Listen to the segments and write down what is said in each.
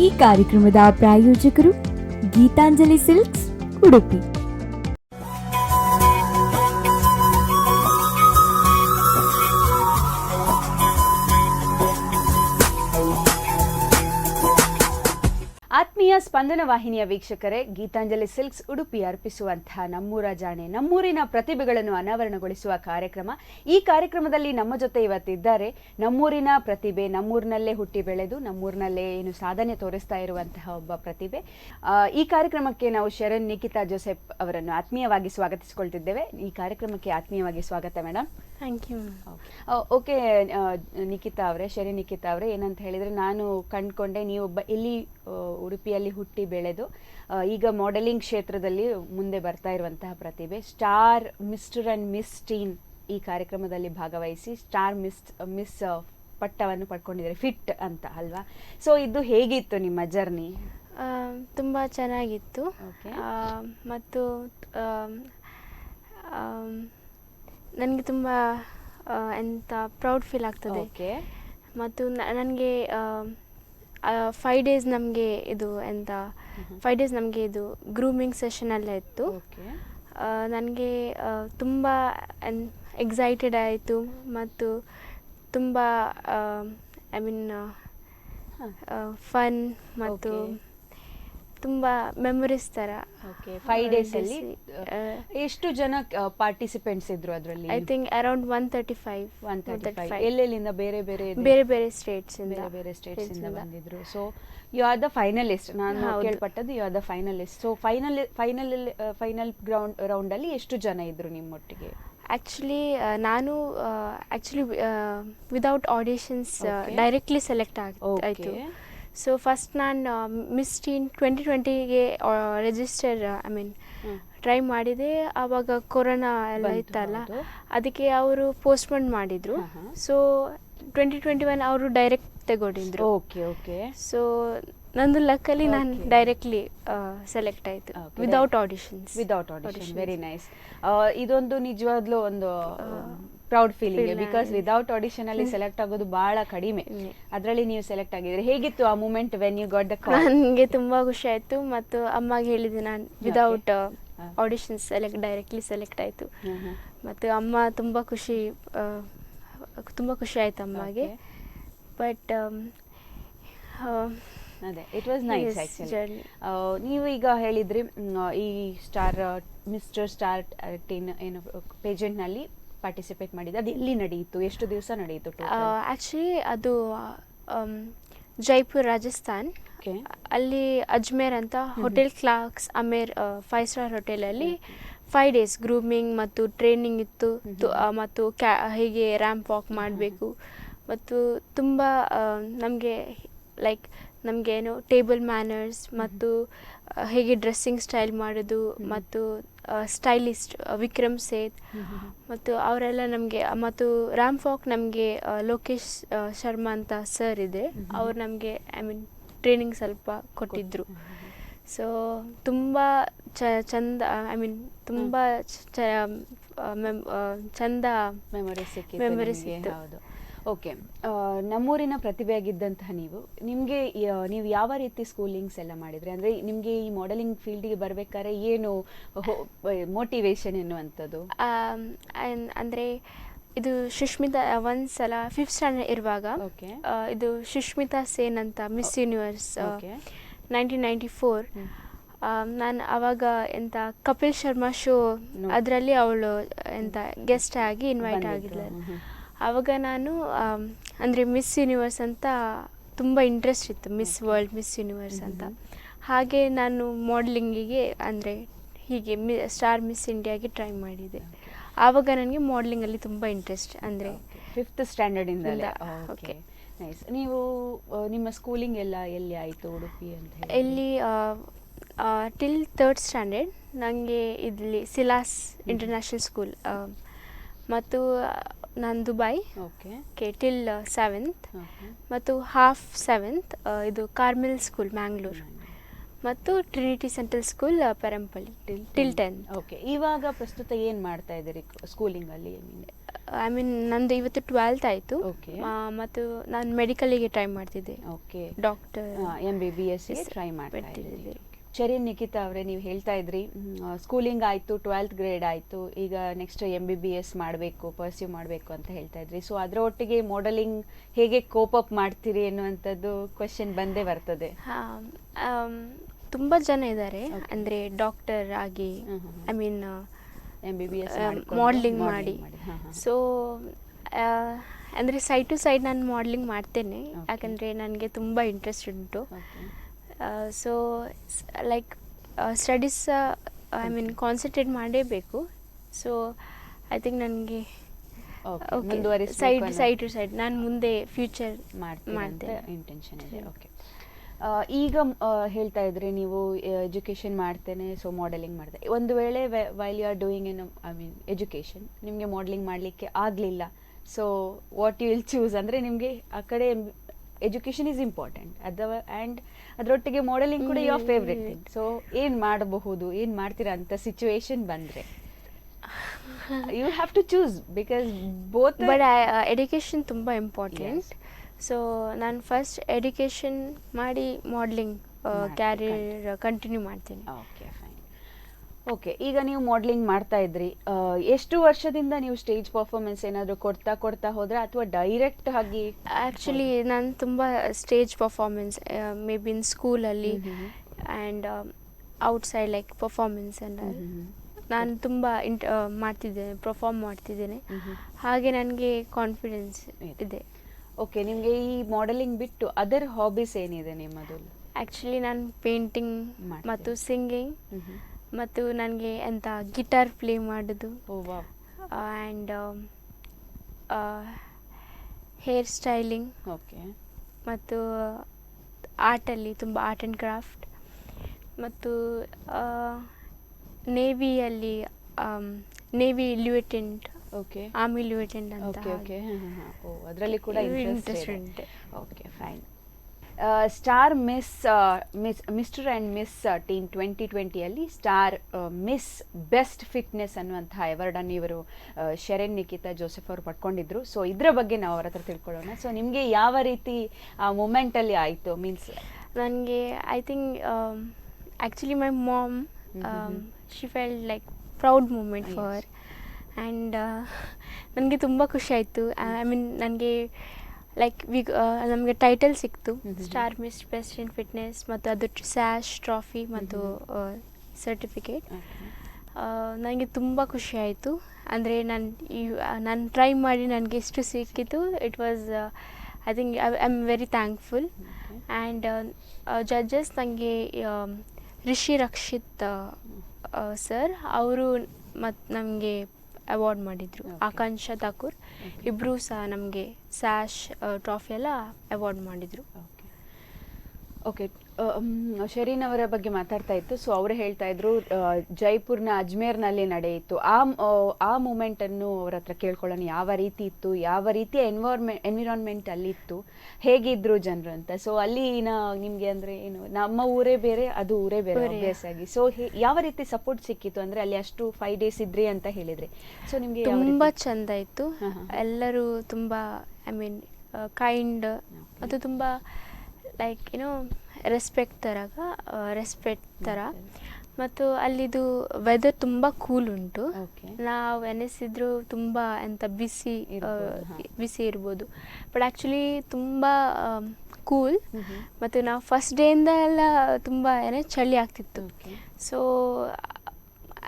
ಈ ಕಾರ್ಯಕ್ರಮದ ಪ್ರಾಯೋಜಕರು ಗೀತಾಂಜಲಿ ಸಿಲ್ಕ್ಸ್ ಉಡುಪಿ. ಆತ್ಮೀಯ ಸ್ಪಂದನ ವಾಹಿನಿಯ ವೀಕ್ಷಕರೇ, ಗೀತಾಂಜಲಿ ಸಿಲ್ಕ್ಸ್ ಉಡುಪಿ ಅರ್ಪಿಸುವಂತಹ ನಮ್ಮೂರ ಜಾಣೆ, ನಮ್ಮೂರಿನ ಪ್ರತಿಭೆಗಳನ್ನು ಅನಾವರಣಗೊಳಿಸುವ ಕಾರ್ಯಕ್ರಮ. ಈ ಕಾರ್ಯಕ್ರಮದಲ್ಲಿ ನಮ್ಮ ಜೊತೆ ಇವತ್ತಿದ್ದಾರೆ ನಮ್ಮೂರಿನ ಪ್ರತಿಭೆ, ನಮ್ಮೂರಿನಲ್ಲೇ ಹುಟ್ಟಿ ಬೆಳೆದು ನಮ್ಮೂರಿನಲ್ಲೇ ಏನು ಸಾಧನೆ ತೋರಿಸ್ತಾ ಇರುವಂತಹ ಒಬ್ಬ ಪ್ರತಿಭೆ. ಈ ಕಾರ್ಯಕ್ರಮಕ್ಕೆ ನಾವು ಶರಣ್ ನಿಖಿತಾ ಜೋಸೆಫ್ ಅವರನ್ನು ಆತ್ಮೀಯವಾಗಿ ಸ್ವಾಗತಿಸಿಕೊಳ್ತಿದ್ದೇವೆ. ಈ ಕಾರ್ಯಕ್ರಮಕ್ಕೆ ಆತ್ಮೀಯವಾಗಿ ಸ್ವಾಗತ madam. Thank you. Okay Nikhita ಅವರೇ, ಶರಣ್ ನಿಖಿತಾ ಅವರೇ, ಏನಂತ ಹೇಳಿದರೆ ನಾನು ಕಂಡುಕೊಂಡೆ ನೀವೊಬ್ಬ ಇಲ್ಲಿ ಉಡುಪಿಯಲ್ಲಿ ಹುಟ್ಟಿ ಬೆಳೆದು ಈಗ ಮಾಡೆಲಿಂಗ್ ಕ್ಷೇತ್ರದಲ್ಲಿ ಮುಂದೆ ಬರ್ತಾ ಇರುವಂತಹ ಪ್ರತಿಭೆ. Star mister and miss teen ಈ ಕಾರ್ಯಕ್ರಮದಲ್ಲಿ ಭಾಗವಹಿಸಿ ಸ್ಟಾರ್ ಮಿಸ್ ಪಟ್ಟವನ್ನು ಪಡ್ಕೊಂಡಿದ್ದಾರೆ, ಫಿಟ್ ಅಂತ ಅಲ್ವಾ? ಸೊ ಇದು ಹೇಗಿತ್ತು ನಿಮ್ಮ ಜರ್ನಿ? ತುಂಬ ಚೆನ್ನಾಗಿತ್ತು. ಮತ್ತು ನನಗೆ ತುಂಬ ಎಂಥ ಪ್ರೌಡ್ ಫೀಲ್ ಆಗ್ತದೆ. ಮತ್ತು ನನಗೆ 5 days ನಮಗೆ ಇದು ಎಂತ 5 days ನಮಗೆ ಇದು ಗ್ರೂಮಿಂಗ್ ಸೆಷನಲ್ಲೇ ಇತ್ತು. ನನಗೆ ತುಂಬ ಎಕ್ಸೈಟೆಡ್ ಆಯಿತು ಮತ್ತು ತುಂಬ ಐ ಮೀನ್ ಫನ್ ಮತ್ತು ತುಂಬ ಮೆಮೊರೀಸ್ ಥರ. 5 days ಅಲ್ಲಿ ಎಷ್ಟು ಜನ ಪಾರ್ಟಿಸಿಪೆಂಟ್ಸ್ ಇದ್ರು ಅದರಲ್ಲಿ? I think around 135. ಎಲ್ಲೆಲ್ಲಿಂದ? ಬೇರೆ ಬೇರೆ ಸ್ಟೇಟ್ಸ್ ಇಂದ ಬಂದಿದ್ರು. So you are the finalist. ನಾನು ಕೇಳ್ಪಟ್ಟದ್ದು you are the finalist. So final round ಅಲ್ಲಿ ಎಷ್ಟು ಜನ ಇದ್ರು ನಿಮ್ಮೊಟ್ಟಿಗೆ? ಆ್ಯಕ್ಚುಲಿ ನಾನು ವಿದೌಟ್ ಆಡಿಷನ್ಸ್ ಡೈರೆಕ್ಟ್ಲಿ ಸೆಲೆಕ್ಟ್ ಆಯಿತು. ಸೊ ಫಸ್ಟ್ ನಾನು ಮಿಸ್ ಟೀನ್ 2020ಗೆ ರಿಜಿಸ್ಟರ್ ಟ್ರೈ ಮಾಡಿದೆ. ಆವಾಗ ಕೊರೋನಾ ಎಲ್ಲ ಇತ್ತಲ್ಲ, ಅದಕ್ಕೆ ಅವರು ಪೋಸ್ಟ್ಪೋನ್ ಮಾಡಿದರು. ಸೊ 2021 ಅವರು ಡೈರೆಕ್ಟ್ ತಗೊಂಡಿದ್ರು. ಸೊ ನಂದು ಲಕ್ಕಲ್ಲಿ ನಾನು ಡೈರೆಕ್ಟ್ಲಿ ಸೆಲೆಕ್ಟ್ ಆಯಿತು ವಿದೌಟ್ ಆಡಿಷನ್. Very nice. ಇದೊಂದು ನಿಜವಾಗ್ಲೂ ಒಂದು proud feeling, because without audition ಅಲ್ಲಿ ಸೆಲೆಕ್ಟ್ ಆಗೋದು ಬಹಳ ಕಡಿಮೆ. ಅದರಲ್ಲಿ ನೀವು ಸೆಲೆಕ್ಟ್ ಆಗಿದ್ರೆ ಹೇಗಿತ್ತು ಆ moment when you got the call? ನನಗೆ ತುಂಬ ಖುಷಿ ಆಯಿತು ಮತ್ತು ಅಮ್ಮಗೆ ಹೇಳಿದೆ ನಾನು ವಿದೌಟ್ ಆಡಿಷನ್ಸ್ ಡೈರೆಕ್ಟ್ಲಿ ಸೆಲೆಕ್ಟ್ ಆಯಿತು. ಮತ್ತು ಅಮ್ಮ ತುಂಬ ಖುಷಿ ಆಯಿತು ಅಮ್ಮಗೆ. ಬಟ್ ಅದೇ ಇಟ್ ವಾಸ್ ನೈಸ್ ಆ್ಯಕ್ಚುಲಿ. ನೀವು ಈಗ ಹೇಳಿದ್ರಿ ಈ ಮಿಸ್ಟರ್ ಸ್ಟಾರ್ ಟೀನ್ ಏನು ಪೇಜೆಂಟ್ನಲ್ಲಿ ಪಾರ್ಟಿಸಿಪೇಟ್ ಮಾಡಿದ್ದು, ಅದು ಎಲ್ಲಿ ನಡೆಯಿತು? ಎಷ್ಟು ದಿವಸ ನಡೆಯಿತು? ಆ್ಯಕ್ಚುಲಿ ಅದು ಜೈಪುರ್, ರಾಜಸ್ಥಾನ್. ಅಲ್ಲಿ ಅಜ್ಮೇರ್ ಅಂತ ಹೋಟೆಲ್ ಕ್ಲಾಕ್ಸ್ ಅಮೇರ್ 5 star ಹೋಟೆಲಲ್ಲಿ 5 days ಗ್ರೂಮಿಂಗ್ ಮತ್ತು ಟ್ರೈನಿಂಗ್ ಇತ್ತು. ಮತ್ತು ಹೇಗೆ ರ್ಯಾಂಪ್ ವಾಕ್ ಮಾಡಬೇಕು ಮತ್ತು ತುಂಬ ನಮಗೆ ನಮಗೆ ಏನು ಟೇಬಲ್ ಮ್ಯಾನರ್ಸ್ ಮತ್ತು ಹೇಗೆ ಡ್ರೆಸ್ಸಿಂಗ್ ಸ್ಟೈಲ್ ಮಾಡೋದು ಮತ್ತು ಸ್ಟೈಲಿಸ್ಟ್ ವಿಕ್ರಮ್ ಸೇತ್ ಮತ್ತು ಅವರೆಲ್ಲ ನಮಗೆ, ಮತ್ತು ರ್ಯಾಂಪ್ ವಾಕ್ ನಮಗೆ ಲೋಕೇಶ್ ಶರ್ಮಾ ಅಂತ ಸರ್ ಇದೆ, ಅವ್ರು ನಮಗೆ ಟ್ರೈನಿಂಗ್ ಸ್ವಲ್ಪ ಕೊಟ್ಟಿದ್ದರು. ಸೊ ತುಂಬ ಚಂದ ತುಂಬ ಚಂದ ಮೆಮೊರೀಸ್ ಇತ್ತು. ಓಕೆ, ನಮ್ಮೂರಿನ ಪ್ರತಿಭೆಯಾಗಿದ್ದಂತಹ ನೀವು ಯಾವ ರೀತಿ ಸ್ಕೂಲಿಂಗ್ಸ್ ಎಲ್ಲ ಮಾಡಿದ್ರಿ? ಅಂದರೆ ನಿಮಗೆ ಈ ಮಾಡೆಲಿಂಗ್ ಫೀಲ್ಡಿಗೆ ಬರಬೇಕಾದ್ರೆ ಏನು ಮೋಟಿವೇಶನ್ ಎನ್ನುವಂಥದ್ದು? ಅಂದರೆ ಇದು ಸುಷ್ಮಿತಾ ಒಂದ್ಸಲ 5th standard ಇರುವಾಗ ಇದು ಸುಷ್ಮಿತಾ ಸೇನ್ ಅಂತ ಮಿಸ್ ಯೂನಿವರ್ಸ್ 1994, ನಾನು ಆವಾಗ ಎಂತ ಕಪಿಲ್ ಶರ್ಮಾ ಶೋ ಅದರಲ್ಲಿ ಅವಳು ಎಂತ ಗೆಸ್ಟ್ ಆಗಿ ಇನ್ವೈಟ್ ಆಗಿದ್ಲು. ಆವಾಗ ನಾನು ಅಂದರೆ ಮಿಸ್ ಯೂನಿವರ್ಸ್ ಅಂತ ತುಂಬ ಇಂಟ್ರೆಸ್ಟ್ ಇತ್ತು, ಮಿಸ್ ವರ್ಲ್ಡ್, ಮಿಸ್ ಯೂನಿವರ್ಸ್ ಅಂತ. ಹಾಗೆ ನಾನು ಮಾಡೆಲಿಂಗಿಗೆ ಅಂದರೆ ಹೀಗೆ ಸ್ಟಾರ್ ಮಿಸ್ ಇಂಡಿಯಾಗೆ ಟ್ರೈ ಮಾಡಿದೆ. ಆವಾಗ ನನಗೆ ಮಾಡೆಲಿಂಗಲ್ಲಿ ತುಂಬ ಇಂಟ್ರೆಸ್ಟ್. ಅಂದರೆ 5th standard ಇಂದಲೇ. Okay, nice. ನೀವು ನಿಮ್ಮ ಸ್ಕೂಲಿಂಗ್ ಎಲ್ಲ ಎಲ್ಲಿ ಆಯಿತು ಉಡುಪಿ ಅಂತ ಹೇಳಿ? ಎಲ್ಲಿ ಟಿಲ್ 3rd standard ನನಗೆ ಇಲ್ಲಿ ಸಿಲಾಸ್ ಇಂಟರ್ನ್ಯಾಷನಲ್ ಸ್ಕೂಲ್, ಮತ್ತು ನಾನು ದುಬೈ ಟಿಲ್ 7th, ಮತ್ತು ಹಾಫ್ 7th ಇದು ಕಾರ್ಮೆಲ್ ಸ್ಕೂಲ್ ಮ್ಯಾಂಗ್ಳೂರ್, ಮತ್ತು Trinity central school Perampalli till 10th. Okay, ಇವಾಗ ಪ್ರಸ್ತುತ ಏನು ಮಾಡ್ತಾ ಇದ್ದೀರಿ ಸ್ಕೂಲಿಂಗಲ್ಲಿ? ಐ ಮೀನ್ ನಂದು ಇವತ್ತು 12th ಆಯಿತು. Okay. ಮತ್ತು ನಾನು ಮೆಡಿಕಲಿಗೆ ಟ್ರೈ ಮಾಡ್ತಿದ್ದೆ. ಓಕೆ, ಡಾಕ್ಟರ್ MBBS ಟ್ರೈ ಮಾಡ್ತಾ ಇದ್ದೀರಿ. ಶರೀನ್ ನಿಖಿತಾ ಅವರೇ, ನೀವು ಹೇಳ್ತಾ ಇದ್ರಿ ಸ್ಕೂಲಿಂಗ್ ಆಯಿತು, 12th ಗ್ರೇಡ್ ಆಯಿತು, ಈಗ ನೆಕ್ಸ್ಟ್ MBBS ಮಾಡಬೇಕು, ಪರ್ಸ್ಯೂ ಮಾಡಬೇಕು ಅಂತ ಹೇಳ್ತಾ ಇದ್ರಿ. ಸೊ ಅದರ ಒಟ್ಟಿಗೆ ಮಾಡೆಲಿಂಗ್ ಹೇಗೆ ಕೋಪ್ ಅಪ್ ಮಾಡ್ತೀರಿ ಎನ್ನುವಂಥದ್ದು ಕ್ವೆಶನ್ ಬಂದೇ ಬರ್ತದೆ. ತುಂಬ ಜನ ಇದ್ದಾರೆ, ಅಂದರೆ ಡಾಕ್ಟರ್ ಆಗಿ ಐ ಮೀನ್ MBBS ಮಾಡಲಿಂಗ್ ಮಾಡಿ. ಸೊ ಅಂದರೆ ಸೈಡ್ ಟು ಸೈಡ್ ನಾನು ಮಾಡಲಿಂಗ್ ಮಾಡ್ತೇನೆ, ಯಾಕಂದರೆ ನನಗೆ ತುಂಬ ಇಂಟ್ರೆಸ್ಟ್ ಉಂಟು. So like studies I mean concentrate ಮಾಡಲೇಬೇಕು. ಸೊ ಐ ಥಿಂಕ್ ನನಗೆ ಸೈಡ್ ಟು ಸೈಡ್ ನಾನು ಮುಂದೆ ಫ್ಯೂಚರ್ ಮಾಡ್ತೇನೆ ಇಂಟೆನ್ಷನ್ ಇದೆ. ಓಕೆ, ಈಗ ಹೇಳ್ತಾ ಇದ್ರಿ ನೀವು ಎಜುಕೇಷನ್ ಮಾಡ್ತೇನೆ, ಸೊ ಮಾಡೆಲಿಂಗ್ ಮಾಡಿದೆ. ಒಂದು ವೇಳೆ while you are doing in I mean education ನಿಮಗೆ ಮಾಡೆಲಿಂಗ್ ಮಾಡಲಿಕ್ಕೆ ಆಗಲಿಲ್ಲ, so what you will choose? ಅಂದರೆ ನಿಮಗೆ ಆ ಕಡೆ ಎಜುಕೇಷನ್ ಈಸ್ ಇಂಪಾರ್ಟೆಂಟ್, ಆ್ಯಂಡ್ ಅದರೊಟ್ಟಿಗೆ ಮಾಡೆಲಿಂಗ್ ಕೂಡ ಯುವರ್ ಫೇವ್ರೆಟ್ ಥಿಂಗ್. ಸೊ ಏನು ಮಾಡಬಹುದು, ಏನು ಮಾಡ್ತೀರಾ ಅಂತ ಸಿಚುವೇಶನ್ ಬಂದರೆ you have to choose, because both. But education ತುಂಬ ಇಂಪಾರ್ಟೆಂಟ್. ಸೊ ನಾನು ಫಸ್ಟ್ ಎಜುಕೇಷನ್ ಮಾಡಿ ಮಾಡಲಿಂಗ್ ಕ್ಯಾರಿಯರ್ ಕಂಟಿನ್ಯೂ ಮಾಡ್ತೀನಿ. Okay, fine. ಓಕೆ, ಈಗ ನೀವು ಮಾಡಲಿಂಗ್ ಮಾಡ್ತಾ ಇದ್ರಿ, ಎಷ್ಟು ವರ್ಷದಿಂದ ನೀವು ಸ್ಟೇಜ್ ಪರ್ಫಾರ್ಮೆನ್ಸ್ ಏನಾದರೂ ಕೊಡ್ತಾ ಹೋದ್ರೆ, ಅಥವಾ ಡೈರೆಕ್ಟ್ ಆಗಿ? ಆ್ಯಕ್ಚುಲಿ ನಾನು ತುಂಬ stage performance may be in ಸ್ಕೂಲಲ್ಲಿ and outside like performance and ನಾನು ತುಂಬ ಮಾಡ್ತಿದ್ದೇನೆ, ಪರ್ಫಾರ್ಮ್ ಮಾಡ್ತಿದ್ದೇನೆ. ಹಾಗೆ ನನಗೆ ಕಾನ್ಫಿಡೆನ್ಸ್ ಇದೆ. ಓಕೆ, ನಿಮಗೆ ಈ ಮಾಡೆಲಿಂಗ್ ಬಿಟ್ಟು ಅದರ್ ಹಾಬೀಸ್ ಏನಿದೆ ನಿಮ್ಮದು? ಆ್ಯಕ್ಚುಲಿ ನಾನು ಪೇಂಟಿಂಗ್ ಮತ್ತು ಸಿಂಗಿಂಗ್ ಮತ್ತು ನನಗೆ ಎಂಥ ಗಿಟಾರ್ ಪ್ಲೇ ಮಾಡೋದು ಆ್ಯಂಡ್ ಹೇರ್ ಸ್ಟೈಲಿಂಗ್. ಓಕೆ, ಮತ್ತು ಆರ್ಟಲ್ಲಿ ತುಂಬ ಆರ್ಟ್ ಆ್ಯಂಡ್ ಕ್ರಾಫ್ಟ್, ಮತ್ತು ನೇವಿಯಲ್ಲಿ ನೇವಿ ಲ್ಯೂಟೆಂಟ್, ಓಕೆ, ಆರ್ಮಿ ಲ್ಯೂಟೆಂಟ್ ಅಂತ. ಓಕೆ ಓಕೆ, ಅದರಲ್ಲಿ ಕೂಡ ಇಂಟ್ರೆಸ್ಟ್ ಉಂಟು. Okay, fine. Star mister and miss team 2020 star miss best fitness ಅನ್ನುವಂತಹ ಅವಾರ್ಡನ್ನು ಇವರು ಶೆರೆನ್ ನಿಖಿತಾ ಜೋಸೆಫ್ ಅವರು ಪಡ್ಕೊಂಡಿದ್ರು. ಸೊ ಇದರ ಬಗ್ಗೆ ನಾವು ಅವ್ರ ಹತ್ರ ತಿಳ್ಕೊಳ್ಳೋಣ. ಸೊ ನಿಮಗೆ ಯಾವ ರೀತಿ ಆ ಮೂಮೆಂಟಲ್ಲಿ ಆಯಿತು? ಮೀನ್ಸ್ ನನಗೆ I think actually my mom she felt like proud moment for and ನನಗೆ ತುಂಬ ಖುಷಿ ಆಯಿತು. ಐ ಮೀನ್ ನನಗೆ ಲೈಕ್ ನಮಗೆ ಟೈಟಲ್ ಸಿಕ್ತು, star miss best in fitness, ಮತ್ತು ಅದು ಸ್ಯಾಶ್, ಟ್ರಾಫಿ ಮತ್ತು ಸರ್ಟಿಫಿಕೇಟ್. ನನಗೆ ತುಂಬ ಖುಷಿ ಆಯಿತು. ಅಂದರೆ ನಾನು ಟ್ರೈ ಮಾಡಿ ನನಗೆ ಎಷ್ಟು ಸಿಕ್ಕಿತು, it was I think I am very thankful. And judges ನನಗೆ ರಿಷಿ ರಕ್ಷಿತ್ ಸರ್ ಅವರು ಮತ್ತು ನಮಗೆ ಅವಾರ್ಡ್ ಮಾಡಿದರು. ಆಕಾಂಕ್ಷ ಠಾಕೂರ್ ಇಬ್ಬರೂ ಸಹ ನಮಗೆ ಸ್ಯಾಶ್ ಟ್ರಾಫಿ ಎಲ್ಲ ಅವಾರ್ಡ್ ಮಾಡಿದರು. ಓಕೆ, ಶೆರೀನ್ ಅವರ ಬಗ್ಗೆ ಮಾತಾಡ್ತಾ ಇತ್ತು. ಸೊ ಅವರು ಹೇಳ್ತಾ ಇದ್ರು ಜೈಪುರ್ನ ಅಜ್ಮೇರ್ನಲ್ಲಿ ನಡೆಯಿತು. ಆ ಮೂಮೆಂಟನ್ನು ಅವ್ರ ಹತ್ರ ಕೇಳ್ಕೊಳ್ಳೋಣ, ಯಾವ ರೀತಿ ಇತ್ತು, ಯಾವ ರೀತಿಯ ಎನ್ವಿರಾನ್ಮೆಂಟ್ ಅಲ್ಲಿತ್ತು, ಹೇಗಿದ್ರು ಜನರು ಅಂತ. ಸೊ ಅಲ್ಲಿ ನಿಮಗೆ ಅಂದರೆ ಏನು, ನಮ್ಮ ಊರೇ ಬೇರೆ, ಅದು ಊರೇ ಬೇರೆ ಅಭ್ಯಾಸ ಆಗಿ. ಸೊ ಯಾವ ರೀತಿ ಸಪೋರ್ಟ್ ಸಿಕ್ಕಿತ್ತು? ಅಂದರೆ ಅಲ್ಲಿ ಅಷ್ಟು 5 days ಇದ್ರಿ ಅಂತ ಹೇಳಿದ್ರಿ. ಸೊ ನಿಮಗೆ ತುಂಬ ಚೆಂದ ಇತ್ತು. ಎಲ್ಲರೂ ತುಂಬ ಐ ಮೀನ್ ಕೈಂಡ್ ಮತ್ತು ತುಂಬ ಲೈಕ್ ಏನೋ ರೆಸ್ಪೆಕ್ಟ್ ಥರ. ಮತ್ತು ಅಲ್ಲಿದು ವೆದರ್ ತುಂಬ ಕೂಲ್ ಉಂಟು. ನಾವು ಎನಿಸಿದ್ರು ತುಂಬ ಎಂಥ ಬಿಸಿ ಇರ್ಬೋದು, ಬಟ್ ಆ್ಯಕ್ಚುಲಿ ತುಂಬ ಕೂಲ್. ಮತ್ತು ನಾವು ಫಸ್ಟ್ ಡೇಯಿಂದ ಎಲ್ಲ ತುಂಬ ಚಳಿ ಆಗ್ತಿತ್ತು. ಸೊ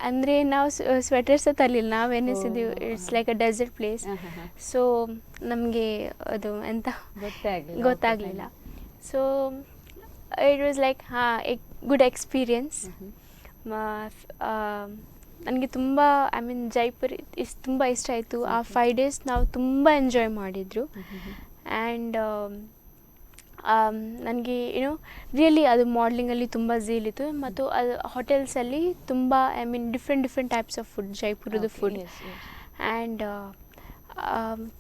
ಅಂದರೆ ನಾವು ಸ್ವೆಟರ್ಸ ತರಲಿಲ್ಲ, ನಾವು ಎನಿಸಿದ್ದೀವಿ it's like a desert place. So ನಮಗೆ ಅದು ಎಂಥ ಗೊತ್ತಾಗಲಿಲ್ಲ. So it was like good experience. ನನಗೆ ತುಂಬ ಐ ಮೀನ್ ಜೈಪುರ್ ತುಂಬ ಇಷ್ಟ ಆಯಿತು. ಆ 5 days ನಾವು ತುಂಬ ಎಂಜಾಯ್ ಮಾಡಿದರು. ಆ್ಯಂಡ್ ನನಗೆ ಏನೋ ರಿಯಲಿ ಅದು ಮಾಡಲಿಂಗಲ್ಲಿ ತುಂಬ ಝೀಲಿತ್ತು. ಮತ್ತು ಅದು ಹೋಟೆಲ್ಸಲ್ಲಿ ತುಂಬ I mean different types of food, ಜೈಪುರದ ಫುಡ್. ಆ್ಯಂಡ್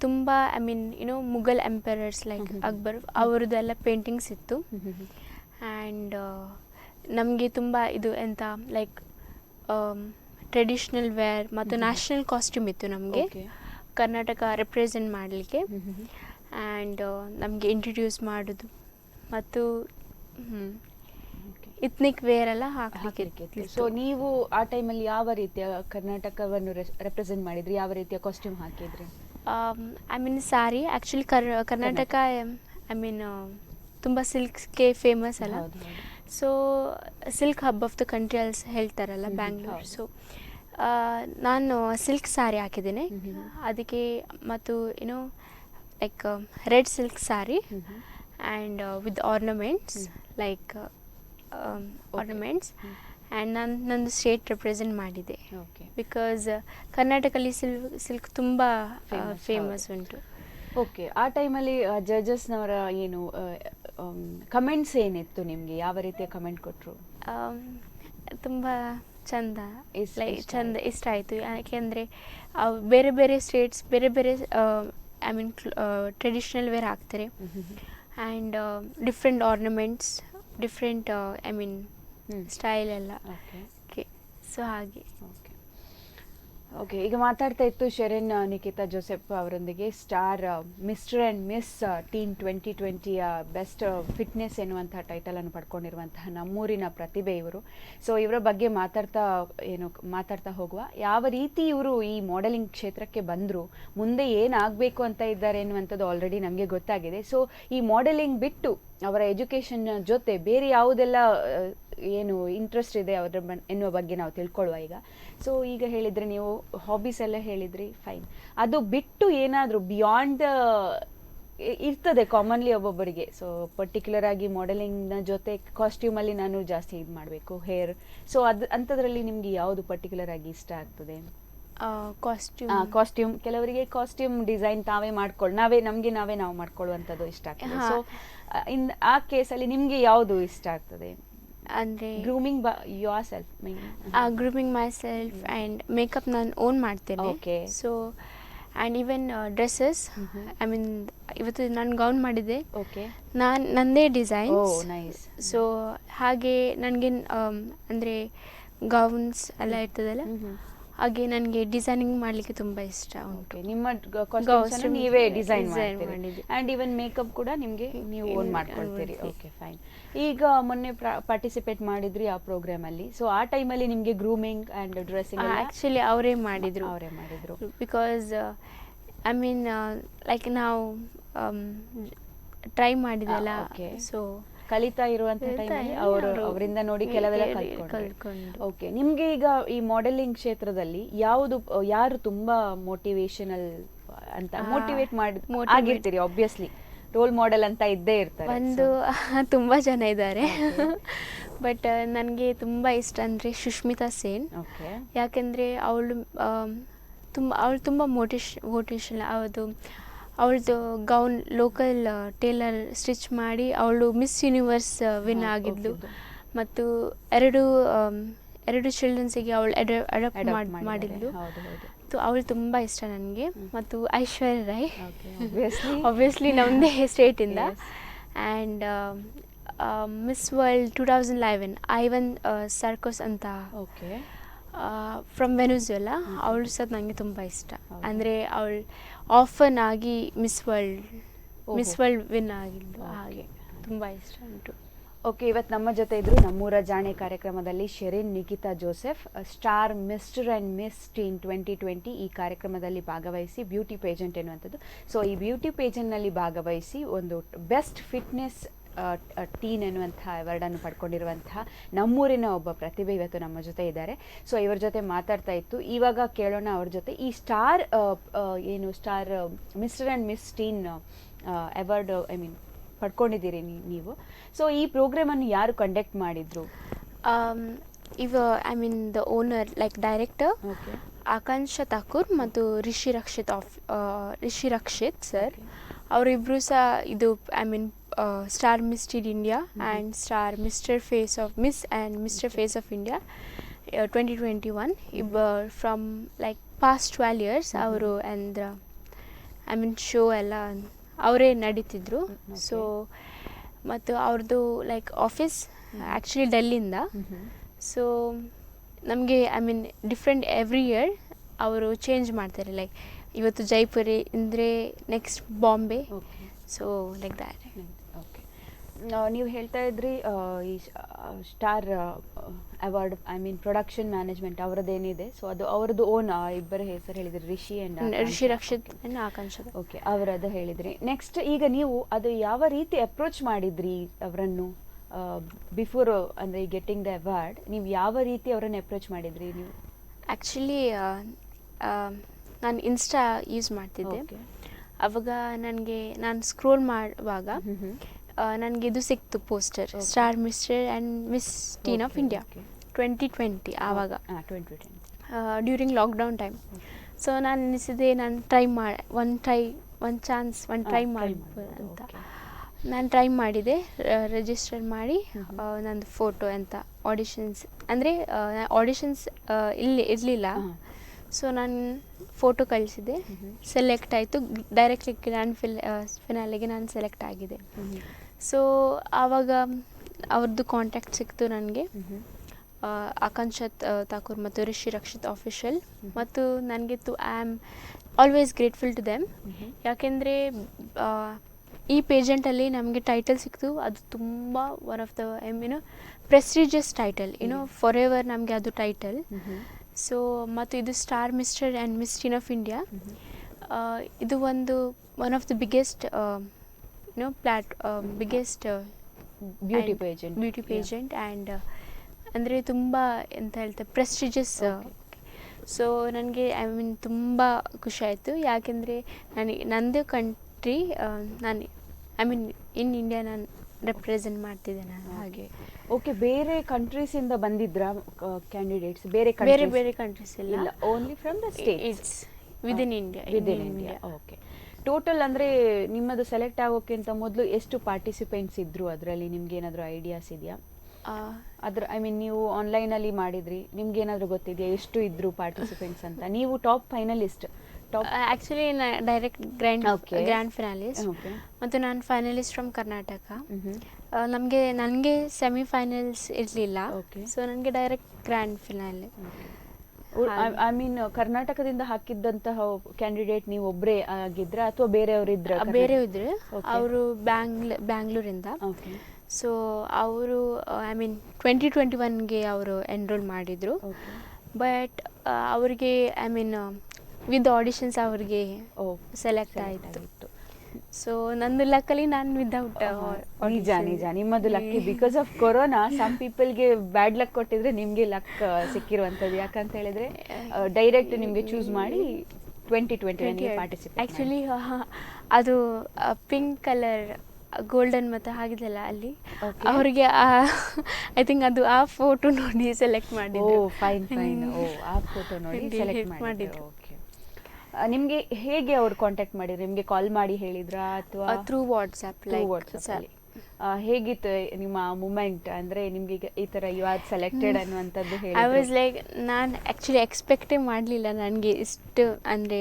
ತುಂಬ I mean Mughal emperors like Akbar ಅವರದ್ದೆಲ್ಲ ಪೇಂಟಿಂಗ್ಸ್ ಇತ್ತು. ಆ್ಯಂಡ್ ನಮಗೆ ತುಂಬ ಇದು ಎಂಥ ಲೈಕ್ ಟ್ರೆಡಿಷ್ನಲ್ ವೇರ್ ಮತ್ತು ನ್ಯಾಷನಲ್ ಕಾಸ್ಟ್ಯೂಮ್ ಇತ್ತು ನಮಗೆ. ಕರ್ನಾಟಕ ರೆಪ್ರೆಸೆಂಟ್ ಮಾಡಲಿಕ್ಕೆ ಆ್ಯಂಡ್ ನಮಗೆ ಇಂಟ್ರಡ್ಯೂಸ್ ಮಾಡೋದು ಮತ್ತು ಇತ್ನಿಕ್ ವೇರ್ ಎಲ್ಲ ಹಾಕಲಿಕ್ಕೆ. ಸೊ ನೀವು ಆ ಟೈಮಲ್ಲಿ ಯಾವ ರೀತಿಯ ಕರ್ನಾಟಕವನ್ನು ರೆಪ್ರೆಸೆಂಟ್ ಮಾಡಿದ್ರಿ, ಯಾವ ರೀತಿಯ ಕಾಸ್ಟ್ಯೂಮ್ ಹಾಕಿದ್ರಿ? I mean sorry actually Karnataka I mean ತುಂಬ ಸಿಲ್ಕ್ಸ್ಗೆ ಫೇಮಸ್ ಅಲ್ಲ. So silk hub of the country also ಹೇಳ್ತಾರಲ್ಲ ಬ್ಯಾಂಗ್ಳೂರ್. ಸೊ ನಾನು ಸಿಲ್ಕ್ ಸಾರಿ ಹಾಕಿದ್ದೀನಿ ಅದಕ್ಕೆ, ಮತ್ತು ಏನೋ like red silk sari and with ornaments like ornaments and ನಂದು ಸ್ಟೇಟ್ ರೆಪ್ರೆಸೆಂಟ್ ಮಾಡಿದೆ. ಬಿಕಾಸ್ ಕರ್ನಾಟಕದಲ್ಲಿ ಸಿಲ್ಕ್ ತುಂಬ ಫೇಮಸ್ ಉಂಟು. ಓಕೆ, ಆ ಟೈಮಲ್ಲಿ ಜಡ್ಜಸ್ನವರ ಏನು ಕಮೆಂಟ್ಸ್ ಏನಿತ್ತು ನಿಮಗೆ? ಯಾವ ರೀತಿಯ ಕಮೆಂಟ್ ಕೊಟ್ಟರು? ತುಂಬ ಚಂದ ಇಷ್ಟ ಆಯಿತು. ಯಾಕೆಂದರೆ ಬೇರೆ ಬೇರೆ ಸ್ಟೇಟ್ಸ್ ಬೇರೆ ಬೇರೆ ಐ ಮೀನ್ ಟ್ರೆಡಿಷ್ನಲ್ ವೇರ್ ಹಾಕ್ತಾರೆ and different ornaments, different I mean style ಎಲ್ಲ. ಓಕೆ, ಸೊ ಹಾಗೆ. ಓಕೆ, ಈಗ ಮಾತಾಡ್ತಾ ಇತ್ತು ಶೆರಿನ್ ನಿಕಿತಾ ಜೋಸೆಫ್ ಅವರೊಂದಿಗೆ star mister and miss teen 2020ಯ ಬೆಸ್ಟ್ ಫಿಟ್ನೆಸ್ ಎನ್ನುವಂತಹ ಟೈಟಲನ್ನು ಪಡ್ಕೊಂಡಿರುವಂತಹ ನಮ್ಮೂರಿನ ಪ್ರತಿಭೆ ಇವರು. ಸೊ ಇವರ ಬಗ್ಗೆ ಮಾತಾಡ್ತಾ ಹೋಗುವ. ಯಾವ ರೀತಿ ಇವರು ಈ ಮಾಡೆಲಿಂಗ್ ಕ್ಷೇತ್ರಕ್ಕೆ ಬಂದರು, ಮುಂದೆ ಏನಾಗಬೇಕು ಅಂತ ಇದ್ದಾರೆ ಎನ್ನುವಂಥದ್ದು ಆಲ್ರೆಡಿ ನಮಗೆ ಗೊತ್ತಾಗಿದೆ. ಸೊ ಈ ಮಾಡೆಲಿಂಗ್ ಬಿಟ್ಟು ಅವರ ಎಜುಕೇಷನ್ ಜೊತೆ ಬೇರೆ ಯಾವುದೆಲ್ಲ ಏನು ಇಂಟ್ರೆಸ್ಟ್ ಇದೆ ಅವರ ಎನ್ನುವ ಬಗ್ಗೆ ನಾವು ತಿಳ್ಕೊಳ್ಳುವ ಈಗ. ಸೊ ಈಗ ಹೇಳಿದರೆ ನೀವು ಹಾಬೀಸ್ ಎಲ್ಲ ಹೇಳಿದ್ರಿ, ಫೈನ್. ಅದು ಬಿಟ್ಟು ಏನಾದರೂ ಬಿಯಾಂಡ್ ಇರ್ತದೆ ಕಾಮನ್ಲಿ ಒಬ್ಬೊಬ್ಬರಿಗೆ. ಸೊ ಪರ್ಟಿಕ್ಯುಲರ್ ಆಗಿ ಮಾಡೆಲಿಂಗ್ನ ಜೊತೆ ಕಾಸ್ಟ್ಯೂಮಲ್ಲಿ ನಾನು ಜಾಸ್ತಿ ಇದು ಮಾಡಬೇಕು, ಹೇರ್. ಸೊ ಅಂಥದ್ರಲ್ಲಿ ನಿಮಗೆ ಯಾವುದು ಪರ್ಟಿಕ್ಯುಲರ್ ಆಗಿ ಇಷ್ಟ ಆಗ್ತದೆ? ಕಾಸ್ಟ್ಯೂಮ್. ಕೆಲವರಿಗೆ ಕಾಸ್ಟ್ಯೂಮ್ ಡಿಸೈನ್ ನಮಗೆ ನಾವು ಮಾಡ್ಕೊಳ್ಳುವಂಥದ್ದು ಇಷ್ಟ ಆಗ್ತದೆ. ಸೊ ಆ ಕೇಸಲ್ಲಿ ನಿಮಗೆ ಯಾವುದು ಇಷ್ಟ ಆಗ್ತದೆ? ಅಂದರೆ grooming your self, grooming my self and makeup ನಾನು ಓನ್ ಮಾಡ್ತೇನೆ. Okay. So and even dresses, I mean ಇವತ್ತು ನಾನು ಗೌನ್ ಮಾಡಿದ್ದೆ, ಓಕೆ, ನಂದೇ ಡಿಸೈನ್ಸ್. ನೈಸ್. ಸೊ ಹಾಗೆ ನನಗೆ ಅಂದರೆ ಗೌನ್ಸ್ ಎಲ್ಲ ಇರ್ತದಲ್ಲ, ಹಾಗೆ ನನಗೆ ಡಿಸೈನಿಂಗ್ ಮಾಡಲಿಕ್ಕೆ ತುಂಬ ಇಷ್ಟ ಉಂಟು. ನಿಮ್ಮ ಕಾಸ್ಟ್ಯೂಮ್ಸ್ ನೀವೇ ಡಿಸೈನ್ ಮಾಡಿದ್ದೀರಿ ಆ್ಯಂಡ್ ಈವನ್ ಮೇಕಪ್ ಕೂಡ ನೀವು ಓನ್ ಮಾಡ್ಕೊಳ್ತೀರಿ. Okay, fine. ಈಗ ಮೊನ್ನೆ ಪಾರ್ಟಿಸಿಪೇಟ್ ಮಾಡಿದ್ರಿ ಆ ಪ್ರೋಗ್ರಾಮಲ್ಲಿ. ಸೊ ಆ ಟೈಮಲ್ಲಿ ನಿಮಗೆ ಗ್ರೂಮಿಂಗ್ ಆ್ಯಂಡ್ ಡ್ರೆಸ್ಸಿಂಗ್ ಆ್ಯಕ್ಚುಲಿ ಅವರೇ ಮಾಡಿದರು. ಬಿಕಾಸ್ ಐ ಮೀನ್ ಲೈಕ್ ನಾವು ಟ್ರೈ ಮಾಡಿದೆಲ್ಲ. ಸೊ ಕಲಿತಾ ಇರುವಂಥ ಟೈಮಲ್ಲಿ ಅವರಿಂದ ನೋಡಿ ಕೆಲವೆಲ್ಲ ಕಲ್ತ್ಕೊಂಡು. ಓಕೆ, ನಿಮಗೆ ಈಗ ಈ ಮಾಡೆಲಿಂಗ್ ಕ್ಷೇತ್ರದಲ್ಲಿ ಯಾರು ತುಂಬಾ ಮೋಟಿವೇಶನಲ್ ಅಂತ ಮೋಟಿವೇಟ್ ಆಗಿರ್ತೀರಿ? ಆಬ್ವಿಯಸ್ಲಿ ರೋಲ್ ಮಾಡೆಲ್ ಅಂತ ಇದ್ದೇ ಇರ್ತಾರೆ. ತುಂಬ ಜನ ಇದ್ದಾರೆ. ಬಟ್ ನನಗೆ ತುಂಬ ಇಷ್ಟ ಅಂದರೆ ಸುಷ್ಮಿತಾ ಸೇನ್. ಓಕೆ. ಯಾಕೆಂದರೆ ಅವಳು ತುಂಬ ಮೋಟಿವೇಶನ್. ಅವಳದು ಗೌನ್ ಲೋಕಲ್ ಟೇಲರ್ ಸ್ಟಿಚ್ ಮಾಡಿ ಅವಳು ಮಿಸ್ ಯೂನಿವರ್ಸ್ ವಿನ್ ಆಗಿದ್ಲು. ಮತ್ತು ಎರಡು ಚಿಲ್ಡ್ರನ್ಸಿಗೆ ಅವಳು ಅಡಾಪ್ಟ್ ಮಾಡಿದ್ಲು. ಅವಳು ತುಂಬ ಇಷ್ಟ ನನಗೆ. ಮತ್ತು ಐಶ್ವರ್ಯ ರೈ, ಆಬ್ವಿಯಸ್ಲಿ ನಮ್ಮದೇ ಸ್ಟೇಟಿಂದ. ಆ್ಯಂಡ್ ಮಿಸ್ ವರ್ಲ್ಡ್ 2011 ಐವನ್ ಸರ್ಕೋಸ್ ಅಂತ, ಫ್ರಮ್ ವೆನಿಜುವೆಲಾ. ಅವಳು ಸಹ ನನಗೆ ತುಂಬ ಇಷ್ಟ. ಅಂದರೆ ಅವಳು ಆಫನ್ ಆಗಿ ಮಿಸ್ ವರ್ಲ್ಡ್ ವಿನ್ ಆಗಿದ್ದು, ಹಾಗೆ ತುಂಬ ಇಷ್ಟ ಉಂಟು. ಓಕೆ, ಇವತ್ತು ನಮ್ಮ ಜೊತೆ ಇದ್ರು ನಮ್ಮೂರ ಜಾಣೆ ಕಾರ್ಯಕ್ರಮದಲ್ಲಿ Sherin Nikita Joseph, star mister and miss teen 2020 ಈ ಕಾರ್ಯಕ್ರಮದಲ್ಲಿ ಭಾಗವಹಿಸಿ ಬ್ಯೂಟಿ ಪೇಜೆಂಟ್ ಎನ್ನುವಂಥದ್ದು. ಸೊ ಈ ಬ್ಯೂಟಿ ಪೇಜೆಂಟ್ನಲ್ಲಿ ಭಾಗವಹಿಸಿ ಒಂದು ಬೆಸ್ಟ್ ಫಿಟ್ನೆಸ್ ಟೀನ್ ಎನ್ನುವಂತಹ ಅವಾರ್ಡನ್ನು ಪಡ್ಕೊಂಡಿರುವಂತಹ ನಮ್ಮೂರಿನ ಒಬ್ಬ ಪ್ರತಿಭೆ ಇವತ್ತು ನಮ್ಮ ಜೊತೆ ಇದ್ದಾರೆ. ಸೊ ಇವರ ಜೊತೆ ಮಾತಾಡ್ತಾ ಇತ್ತು. ಇವಾಗ ಕೇಳೋಣ ಅವ್ರ ಜೊತೆ ಈ star mister and miss teen award ಪಡ್ಕೊಂಡಿದ್ದೀರಿ ನೀವು. ಸೊ ಈ ಪ್ರೋಗ್ರಾಮನ್ನು ಯಾರು ಕಂಡಕ್ಟ್ ಮಾಡಿದ್ರು? I mean the owner like director Akanksha Thakur ಮತ್ತು ರಿಷಿ ರಕ್ಷಿತ್ ಸರ್. ಅವರಿಬ್ಬರು ಸಹ ಇದು I mean star miss teen India and star mister face of India 2021 from like past 12 years ಅವರು ಆ್ಯಂಡ್ ಐ ಮೀನ್ ಶೋ ಎಲ್ಲ ಅವರೇ ನಡೀತಿದ್ರು. ಸೊ ಮತ್ತು ಅವ್ರದ್ದು ಲೈಕ್ ಆಫೀಸ್ ಆ್ಯಕ್ಚುಲಿ ಡೆಲ್ಲಿಂದ. ಸೊ ನಮಗೆ I mean different every year ಅವರು ಚೇಂಜ್ ಮಾಡ್ತಾರೆ. ಲೈಕ್ ಇವತ್ತು ಜೈಪುರಿ ಅಂದರೆ next Bombay. Okay so like that. Okay. ನೀವು ಹೇಳ್ತಾ ಇದ್ರಿ ಈ star award, I mean production management ಅವರದ್ದೇನಿದೆ, ಸೊ ಅದು ಅವರದ್ದು ಓನ್, ಇಬ್ಬರ ಹೆಸರು ಹೇಳಿದ್ರಿ, ರಿಷಿ ರಕ್ಷಿತ್ ಆಕಾಂಕ್ಷ. ಓಕೆ, ಅವರದ್ದು ಹೇಳಿದ್ರಿ. ನೆಕ್ಸ್ಟ್ ಈಗ ನೀವು ಅದು ಯಾವ ರೀತಿ ಅಪ್ರೋಚ್ ಮಾಡಿದ್ರಿ ಅವರನ್ನು ಬಿಫೋರ್, ಅಂದರೆ ಗೆಟ್ಟಿಂಗ್ ದ ಅವಾರ್ಡ್ ನೀವು ಯಾವ ರೀತಿ ಅವರನ್ನು ಅಪ್ರೋಚ್ ಮಾಡಿದ್ರಿ ನೀವು? ಆ್ಯಕ್ಚುಲಿ ನಾನು ಇನ್ಸ್ಟಾ ಯೂಸ್ ಮಾಡ್ತಿದ್ದೆ. ಅವಾಗ ನಾನು ಸ್ಕ್ರೋಲ್ ಮಾಡುವಾಗ ನನಗೆ ಇದು ಸಿಕ್ತು poster, star mister and miss teen of India 2020 ಆವಾಗ, ಡ್ಯೂರಿಂಗ್ ಲಾಕ್ಡೌನ್ ಟೈಮ್. ಸೊ ನಾನು ಅನಿಸಿದೆ ನಾನು ಟ್ರೈ ಮಾಡ್ಬೋದು ಅಂತ. ನಾನು ಟ್ರೈ ಮಾಡಿದೆ, ರಿಜಿಸ್ಟರ್ ಮಾಡಿ ನಂದು ಫೋಟೋ ಅಂತ ಆಡಿಷನ್ಸ್, ಅಂದರೆ ಆಡಿಷನ್ಸ್ ಇರಲಿಲ್ಲ. ಸೊ ನಾನು ಫೋಟೋ ಕಳಿಸಿದೆ, ಸೆಲೆಕ್ಟ್ ಆಯಿತು. ಡೈರೆಕ್ಟ್ಲಿ ಗ್ರ್ಯಾಂಡ್ ಫಿನಾಲೆಗೆ ನಾನು ಸೆಲೆಕ್ಟ್ ಆಗಿದೆ. ಸೊ ಆವಾಗ ಅವ್ರದ್ದು ಕಾಂಟ್ಯಾಕ್ಟ್ ಸಿಕ್ತು ನನಗೆ, ಆಕಾಂಕ್ಷ ಥಾಕೂರ್ ಮತ್ತು ರಿಷಿ ರಕ್ಷಿತ್ ಆಫಿಷಿಯಲ್. ಮತ್ತು ನನಗೆ I am always grateful to them. ಯಾಕೆಂದರೆ ಈ ಪೇಜೆಂಟಲ್ಲಿ ನಮಗೆ ಟೈಟಲ್ ಸಿಕ್ತು, ಅದು ತುಂಬ one of the prestigious title, for ever ನಮಗೆ ಅದು ಟೈಟಲ್. ಸೊ ಮತ್ತು ಇದು star mister and miss teen of India, ಇದು one of the biggest biggest beauty pageant and ಅಂದರೆ ತುಂಬ ಎಂತ ಹೇಳ್ತಾರೆ ಪ್ರೆಸ್ಟೀಜಿಯಸ್. ಸೊ ನನಗೆ ತುಂಬ ಖುಷಿ ಆಯಿತು. ಯಾಕೆಂದರೆ ನಂದು ಕಂಟ್ರಿ, ಇನ್ ಇಂಡಿಯಾ ನಾನು ರೆಪ್ರೆಸೆಂಟ್ ಮಾಡ್ತಿದ್ದೆ ನಾನು ಹಾಗೆ. ಓಕೆ, ಬೇರೆ ಕಂಟ್ರೀಸಿಂದ ಬಂದಿದ್ರಾ ಕ್ಯಾಂಡಿಡೇಟ್ಸ್? ಬೇರೆ ಕಂಟ್ರೀಸ್ ಇಲ್ಲ, only from the States within India. Okay. Total ಅಂದರೆ ನಿಮ್ಮದು ಸೆಲೆಕ್ಟ್ ಆಗೋಕ್ಕಿಂತ ಮೊದಲು ಎಷ್ಟು ಪಾರ್ಟಿಸಿಪೆಂಟ್ಸ್ ಇದ್ದರು ಅದರಲ್ಲಿ? ನಿಮ್ಗೆ ಏನಾದರೂ ಐಡಿಯಾಸ್ ಇದೆಯಾ ಅದ್ರ? ಐ ಮೀನ್ ನೀವು ಆನ್ಲೈನಲ್ಲಿ ಮಾಡಿದ್ರಿ, ನಿಮ್ಗೆ ಏನಾದರೂ ಗೊತ್ತಿದೆಯಾ ಎಷ್ಟು ಇದ್ರು ಪಾರ್ಟಿಸಿಪೆಂಟ್ಸ್ ಅಂತ? ನೀವು top finalist? Actually direct grand finalist, ಮತ್ತು ನಾನು ಫೈನಲಿಸ್ಟ್ ಫ್ರಮ್ ಕರ್ನಾಟಕ. ನನಗೆ ಸೆಮಿಫೈನಲ್ಸ್ ಇರಲಿಲ್ಲ, ಸೊ ನನಗೆ direct grand finale. I mean ಕರ್ನಾಟಕದಿಂದ ಹಾಕಿದ್ದಂತಹ ಕ್ಯಾಂಡಿಡೇಟ್ ನೀವು ಒಬ್ಬರೇ ಆಗಿದ್ರಾ ಅಥವಾ ಬೇರೆಯವರು ಇದ್ರ? ಬೇರೆ ಇದ್ರು, ಅವರು ಬ್ಯಾಂಗ್ಳೂರಿಂದ. ಸೊ ಅವರು 2021ಗೆ ಅವರು ಎನ್ರೋಲ್ ಮಾಡಿದರು. ಬಟ್ ಅವರಿಗೆ ವಿತ್ ಆಡಿಷನ್ಸ್ ಅವ್ರಿಗೆ ಸೆಲೆಕ್ಟ್ ಆಯಿತು. ಸೊ ನಂದು ಲಕ್ಕಲ್ಲಿ ನಾನು ವಿದೌಟ್ ನಿಜ ನಿಮ್ಮದು lucky. Because of corona some ಪೀಪಲ್ಗೆ ಬ್ಯಾಡ್ ಲಕ್ ಕೊಟ್ಟಿದ್ರೆ ನಿಮಗೆ ಲಕ್ ಸಿಕ್ಕಿರುವಂಥದ್ದು. ಯಾಕಂತ ಹೇಳಿದ್ರೆ ಡೈರೆಕ್ಟ್ ನಿಮಗೆ ಚೂಸ್ ಮಾಡಿ 2020 ಪಾರ್ಟಿಸಿಪೇಟ್. ಆ್ಯಕ್ಚುಲಿ ಅದು ಪಿಂಕ್ ಕಲರ್ ಗೋಲ್ಡನ್ ಮತ್ತು ಹಾಗಿದೆಲ್ಲ ಅಲ್ಲಿ ಅವರಿಗೆ ಐ ಥಿಂಕ್ ಅದು ಆ ಫೋಟೋ ನೋಡಿ ಸೆಲೆಕ್ಟ್ ಮಾಡಿದ್ರು. ಫೈನ್ ಆ ಫೋಟೋ ನೋಡಿ ಸೆಲೆಕ್ಟ್ ಮಾಡಿದ್ರು. ಓಕೆ. ನಿಮಗೆ ಹೇಗೆ ಅವ್ರು ಕಾಂಟ್ಯಾಕ್ಟ್ ಮಾಡಿದ್ರು? ನಿಮಗೆ ಕಾಲ್ ಮಾಡಿ ಹೇಳಿದ್ರಾ ಅಥವಾ ಥ್ರೂ ವಾಟ್ಸ್ಆ್ಯಪ್? ಹೇಗಿತ್ತು ನಿಮ್ಮ ಮೂಮೆಂಟ್? ಅಂದರೆ ನಿಮಗೆ ಈ ಥರ ಯು ಆರ್ ಸೆಲೆಕ್ಟೆಡ್ ಅನ್ನುವಂಥದ್ದು ಹೇಳಿ. ಐ ವಾಸ್ ಲೈಕ್, ನಾನು ಆ್ಯಕ್ಚುಲಿ ಎಕ್ಸ್ಪೆಕ್ಟೇ ಮಾಡಲಿಲ್ಲ ನನಗೆ ಇಷ್ಟು, ಅಂದರೆ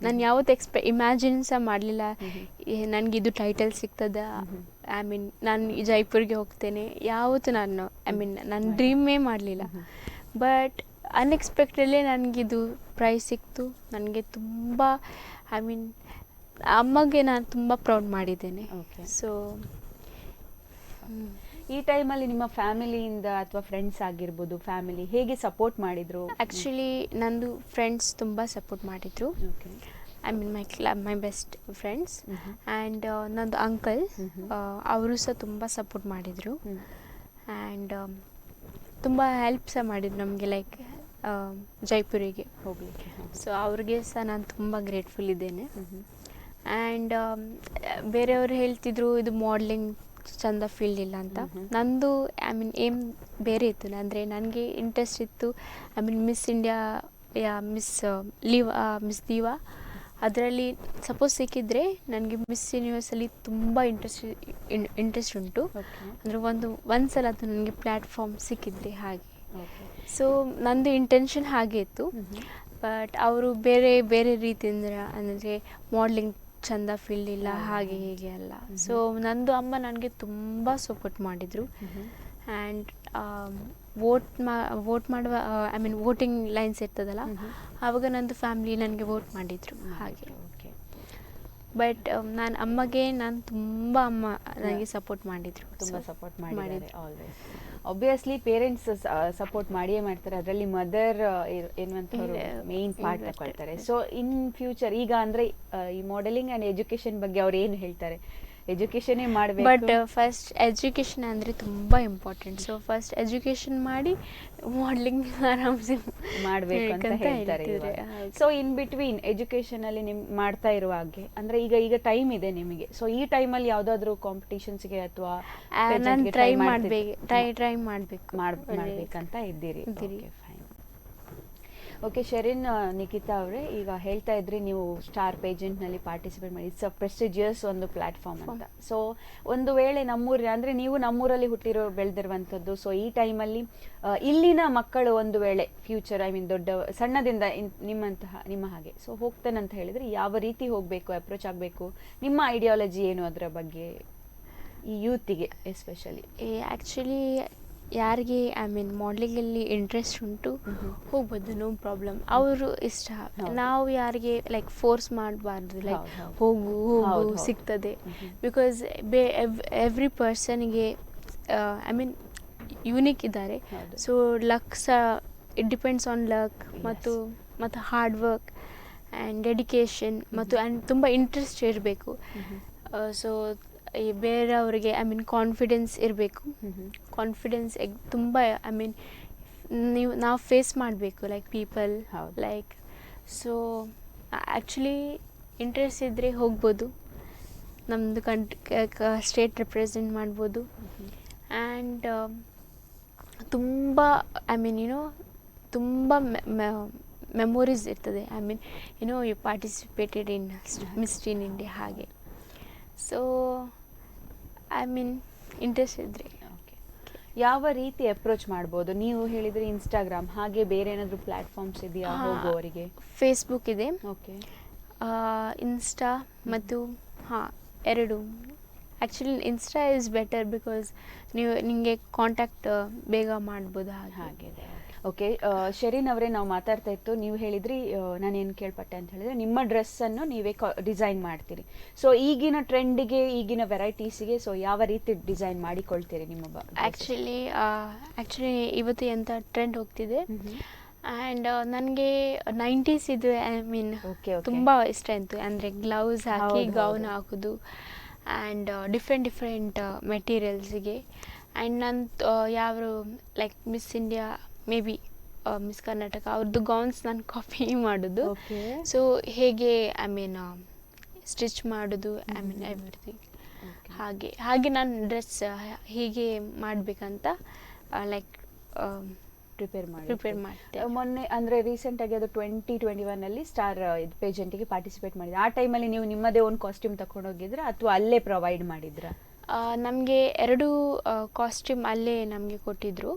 ನಾನು ಯಾವತ್ತು ಇಮ್ಯಾಜಿನ್ ಸಹ ಮಾಡಲಿಲ್ಲ ನನಗಿದು ಟೈಟಲ್ ಸಿಗ್ತದ. ನಾನು ಜೈಪುರ್ಗೆ ಹೋಗ್ತೇನೆ ಯಾವತ್ತು ನಾನು ಡ್ರೀಮೇ ಮಾಡಲಿಲ್ಲ. ಬಟ್ ಅನ್ಎಕ್ಸ್ಪೆಕ್ಟೆಡ್ಲಿ ನನಗಿದು ಪ್ರೈಸ್ ಸಿಕ್ತು. ನನಗೆ ತುಂಬ ಅಮ್ಮಗೆ ನಾನು ತುಂಬ ಪ್ರೌಡ್ ಮಾಡಿದ್ದೇನೆ. ಸೊ ಈ ಟೈಮಲ್ಲಿ ನಿಮ್ಮ ಫ್ಯಾಮಿಲಿಯಿಂದ ಅಥವಾ ಫ್ರೆಂಡ್ಸ್ ಆಗಿರ್ಬೋದು, ಫ್ಯಾಮಿಲಿ ಹೇಗೆ ಸಪೋರ್ಟ್ ಮಾಡಿದ್ರು? ಆ್ಯಕ್ಚುಲಿ ನಂದು ಫ್ರೆಂಡ್ಸ್ ತುಂಬ ಸಪೋರ್ಟ್ ಮಾಡಿದರು. ಮೈ ಬೆಸ್ಟ್ ಫ್ರೆಂಡ್ಸ್ ಆ್ಯಂಡ್ ನಂದು ಅಂಕಲ್ ಅವರು ಸಹ ತುಂಬ ಸಪೋರ್ಟ್ ಮಾಡಿದರು. ಆ್ಯಂಡ್ ತುಂಬ ಹೆಲ್ಪ್ ಸಹ ಮಾಡಿದ್ರು ನಮಗೆ, ಲೈಕ್ ಜೈಪುರಿಗೆ ಹೋಗಲಿಕ್ಕೆ. ಸೊ ಅವ್ರಿಗೆ ಸಹ ನಾನು ತುಂಬ ಗ್ರೇಟ್ಫುಲ್ ಇದ್ದೇನೆ. ಆ್ಯಂಡ್ ಬೇರೆಯವರು ಹೇಳ್ತಿದ್ರು ಇದು ಮಾಡ್ಲಿಂಗ್ ಚಂದ ಫೀಲ್ಡ್ ಇಲ್ಲ ಅಂತ. ನಂದು ಏಮ್ ಬೇರೆ ಇತ್ತು. ಅಂದರೆ ನನಗೆ ಇಂಟ್ರೆಸ್ಟ್ ಇತ್ತು ಮಿಸ್ ಇಂಡಿಯಾ ಮಿಸ್ ದೀವಾ ಅದರಲ್ಲಿ ಸಪೋಸ್ ಸಿಕ್ಕಿದ್ರೆ ನನಗೆ ಮಿಸ್ ಯೂನಿವರ್ಸಲ್ಲಿ ತುಂಬ ಇಂಟ್ರೆಸ್ಟ್ ಉಂಟು. ಅಂದರೆ ಒಂದ್ಸಲ ಅದು ನನಗೆ ಪ್ಲ್ಯಾಟ್ಫಾರ್ಮ್ ಸಿಕ್ಕಿದ್ರೆ ಹಾಗೆ. ಸೊ ನಂದು ಇಂಟೆನ್ಷನ್ ಹಾಗೆ ಇತ್ತು. ಬಟ್ ಅವರು ಬೇರೆ ಬೇರೆ ರೀತಿಯಿಂದ, ಅಂದರೆ ಮಾಡ್ಲಿಂಗ್ ಚಂದ ಫೀಲ್ಡ್ ಇಲ್ಲ ಹಾಗೆ ಹೀಗೆ ಅಲ್ಲ. ಸೊ ನಂದು ಅಮ್ಮ ನನಗೆ ತುಂಬ ಸಪೋರ್ಟ್ ಮಾಡಿದರು. ಆ್ಯಂಡ್ ವೋಟ್ ಮಾಡುವ ಐ ಮೀನ್ ವೋಟಿಂಗ್ ಲೈನ್ಸ್ ಇರ್ತದಲ್ಲ, ಆವಾಗ ನಂದು ಫ್ಯಾಮ್ಲಿ ನನಗೆ ವೋಟ್ ಮಾಡಿದರು ಹಾಗೆ. ಓಕೆ. ಬಟ್ ನಾನು ತುಂಬ ಅಮ್ಮ ನನಗೆ ಸಪೋರ್ಟ್ ಮಾಡಿದರು, ತುಂಬ ಸಪೋರ್ಟ್ ಮಾಡಿದ್ದಾರೆ ಆಲ್ವೇಸ್. ಆಬ್ವಿಯಸ್ಲಿ ಪೇರೆಂಟ್ಸ್ ಸಪೋರ್ಟ್ ಮಾಡಿಯೇ ಮಾಡ್ತಾರೆ, ಅದರಲ್ಲಿ ಮದರ್ ಎನ್ನುವಂಥವ್ರು ಮೇನ್ ಪಾರ್ಟ್ ತಗೊಳ್ತಾರೆ. ಸೊ ಇನ್ ಫ್ಯೂಚರ್ ಈಗ ಅಂದರೆ ಈ ಮಾಡೆಲಿಂಗ್ ಆ್ಯಂಡ್ ಎಜುಕೇಷನ್ ಬಗ್ಗೆ ಅವ್ರು ಏನು ಹೇಳ್ತಾರೆ? ಎಜುಕೇಷನ್ನೇ ಮಾಡಬೇಕು, ಬಟ್ ಫಸ್ಟ್ ಎಜುಕೇಷನ್ ಅಂದರೆ ತುಂಬ ಇಂಪಾರ್ಟೆಂಟ್. ಸೊ ಫಸ್ಟ್ ಎಜುಕೇಷನ್ ಮಾಡಿ ಮಾಡ್ಲಿಂಗ್ ಆರಾಮ್ಸೆ ಮಾಡಬೇಕು ಅಂತ ಹೇಳ್ತಾರೆ. ಸೊ ಇನ್ ಬಿಟ್ವೀನ್ ಎಜುಕೇಷನಲ್ಲಿ ಮಾಡ್ತಾ ಇರುವಾಗೆ ಅಂದರೆ ಈಗ ಟೈಮ್ ಇದೆ ನಿಮಗೆ, ಸೊ ಈ ಟೈಮಲ್ಲಿ ಯಾವುದಾದ್ರೂ ಕಾಂಪಿಟೇಷನ್ಸ್ಗೆ ಅಥವಾ ನಾನು ಟ್ರೈ ಮಾಡಬೇಕಂತ ಇದ್ದೀರಿ? ಓಕೆ ಶೆರಿನ್, ನಿಖಿತಾ ಅವರೇ, ಈಗ ಹೇಳ್ತಾ ಇದ್ರಿ ನೀವು ಸ್ಟಾರ್ ಪೇಜೆಂಟ್ನಲ್ಲಿ ಪಾರ್ಟಿಸಿಪೇಟ್ ಮಾಡಿ, ಇಟ್ಸ್ ಅ ಪ್ರೆಸ್ಟಿಜಿಯಸ್ ಒಂದು ಪ್ಲಾಟ್ಫಾರ್ಮ್ ಅಂತ. ಸೊ ಒಂದು ವೇಳೆ ಅಂದರೆ ನೀವು ನಮ್ಮೂರಲ್ಲಿ ಬೆಳೆದಿರುವಂಥದ್ದು, ಸೊ ಈ ಟೈಮಲ್ಲಿ ಇಲ್ಲಿನ ಮಕ್ಕಳು ಒಂದು ವೇಳೆ ಫ್ಯೂಚರ್ ದೊಡ್ಡ ಸಣ್ಣದಿಂದ ನಿಮ್ಮ ಹಾಗೆ ಸೊ ಹೋಗ್ತಾನಂತ ಹೇಳಿದರೆ ಯಾವ ರೀತಿ ಹೋಗಬೇಕು, ಅಪ್ರೋಚ್ ಆಗಬೇಕು, ನಿಮ್ಮ ಐಡಿಯಾಲಜಿ ಏನು ಅದರ ಬಗ್ಗೆ, ಈ ಯೂತಿಗೆ ಎಸ್ಪೆಷಲಿ? ಆ್ಯಕ್ಚುಲಿ ಯಾರಿಗೆ ಮಾಡಲಿಂಗಲ್ಲಿ ಇಂಟ್ರೆಸ್ಟ್ ಉಂಟು ಹೋಗ್ಬೋದು, ನೋ ಪ್ರಾಬ್ಲಮ್, ಅವರು ಇಷ್ಟ. ನಾವು ಯಾರಿಗೆ ಲೈಕ್ ಫೋರ್ಸ್ ಮಾಡಬಾರ್ದು, ಲೈಕ್ ಹೋಗು ಸಿಗ್ತದೆ. ಬಿಕಾಸ್ ಎವ್ರಿ ಪರ್ಸನ್ಗೆ ಯೂನಿಕ್ ಇದ್ದಾರೆ. So luck it depends on luck ಮತ್ತು hard work and dedication and ತುಂಬ ಇಂಟ್ರೆಸ್ಟ್ ಇರಬೇಕು. ಸೊ ಈ ಬೇರೆಯವರಿಗೆ ಕಾನ್ಫಿಡೆನ್ಸ್ ಇರಬೇಕು. ಕಾನ್ಫಿಡೆನ್ಸ್ ತುಂಬ ನಾವು ಫೇಸ್ ಮಾಡಬೇಕು, like people like. So actually interest ಇದ್ದರೆ ಹೋಗ್ಬೋದು, ನಮ್ಮದು ಸ್ಟೇಟ್ ರೆಪ್ರೆಸೆಂಟ್ ಮಾಡ್ಬೋದು. ಆ್ಯಂಡ್ ತುಂಬ ತುಂಬ ಮೆಮೊರೀಸ್ ಇರ್ತದೆ. You participated in miss teen India ಹಾಗೆ. ಸೊ ಇಂಟ್ರೆಸ್ಟ್ ಇದ್ದರೆ ಯಾವ ರೀತಿ ಅಪ್ರೋಚ್ ಮಾಡ್ಬೋದು? ನೀವು ಹೇಳಿದರೆ ಇನ್ಸ್ಟಾಗ್ರಾಮ್, ಹಾಗೆ ಬೇರೆ ಏನಾದರೂ ಪ್ಲ್ಯಾಟ್ಫಾರ್ಮ್ಸ್ ಇದೆಯಾ ಹೋಗುವವರಿಗೆ? ಫೇಸ್ಬುಕ್ ಇದೆ, ಓಕೆ, ಇನ್ಸ್ಟಾ ಮತ್ತು ಎರಡು. Actually insta is better because ನಿಮಗೆ ಕಾಂಟ್ಯಾಕ್ಟ್ ಬೇಗ ಮಾಡ್ಬೋದು ಹಾಗೆ. ಓಕೆ ಶೆರಿನ್ ಅವರೇ, ನಾವು ಮಾತಾಡ್ತಾ ಇತ್ತು, ನೀವು ಹೇಳಿದ್ರಿ, ನಾನೇನು ಕೇಳ್ಪಟ್ಟೆ ಅಂತ ಹೇಳಿದ್ರೆ ನಿಮ್ಮ ಡ್ರೆಸ್ಸನ್ನು ನೀವೇ ಡಿಸೈನ್ ಮಾಡ್ತೀರಿ. ಸೊ ಈಗಿನ ಟ್ರೆಂಡಿಗೆ, ಈಗಿನ ವೆರೈಟೀಸಿಗೆ ಸೊ ಯಾವ ರೀತಿ ಡಿಸೈನ್ ಮಾಡಿಕೊಳ್ತೀರಿ ನಿಮ್ಮ? ಆ್ಯಕ್ಚುಲಿ ಇವತ್ತು ಎಂಥ ಟ್ರೆಂಡ್ ಹೋಗ್ತಿದೆ, ಆ್ಯಂಡ್ ನನಗೆ 90s ಇದು ತುಂಬ ಇಷ್ಟ ಆಯಿತು. ಅಂದರೆ ಗ್ಲೌಸ್ ಹಾಕಿ ಗೌನ್ ಹಾಕೋದು ಆ್ಯಂಡ್ ಡಿಫ್ರೆಂಟ್ ಮೆಟೀರಿಯಲ್ಸಿಗೆ. ಆ್ಯಂಡ್ ನಾನು ಯಾವ like miss India, may be miss Karnataka ಅವ್ರದ್ದು ಗೌನ್ಸ್ ನಾನು ಕಾಪಿ ಮಾಡೋದು. ಸೊ ಹೇಗೆ ಸ್ಟಿಚ್ ಮಾಡೋದು, ಎವ್ರಿಥಿಂಗ್ ಹಾಗೆ ನಾನು ಡ್ರೆಸ್ ಹೀಗೆ ಮಾಡಬೇಕಂತ ಲೈಕ್ ಪ್ರಿಪೇರ್ ಮಾಡ್ತೆ. ಮೊನ್ನೆ ಅಂದರೆ ರೀಸೆಂಟಾಗಿ ಅದು 2021 ಸ್ಟಾರ್ ಇದು ಪೇಜೆಂಟಿಗೆ ಪಾರ್ಟಿಸಿಪೇಟ್ ಮಾಡಿದ್ರೆ, ಆ ಟೈಮಲ್ಲಿ ನೀವು ನಿಮ್ಮದೇ ಒಂದು ಕಾಸ್ಟ್ಯೂಮ್ ತಗೊಂಡೋಗಿದ್ರೆ ಅಥವಾ ಅಲ್ಲೇ ಪ್ರೊವೈಡ್ ಮಾಡಿದ್ರಾ? ನಮಗೆ 2 ಕಾಸ್ಟ್ಯೂಮ್ ಅಲ್ಲೇ ನಮಗೆ ಕೊಟ್ಟಿದ್ದರು.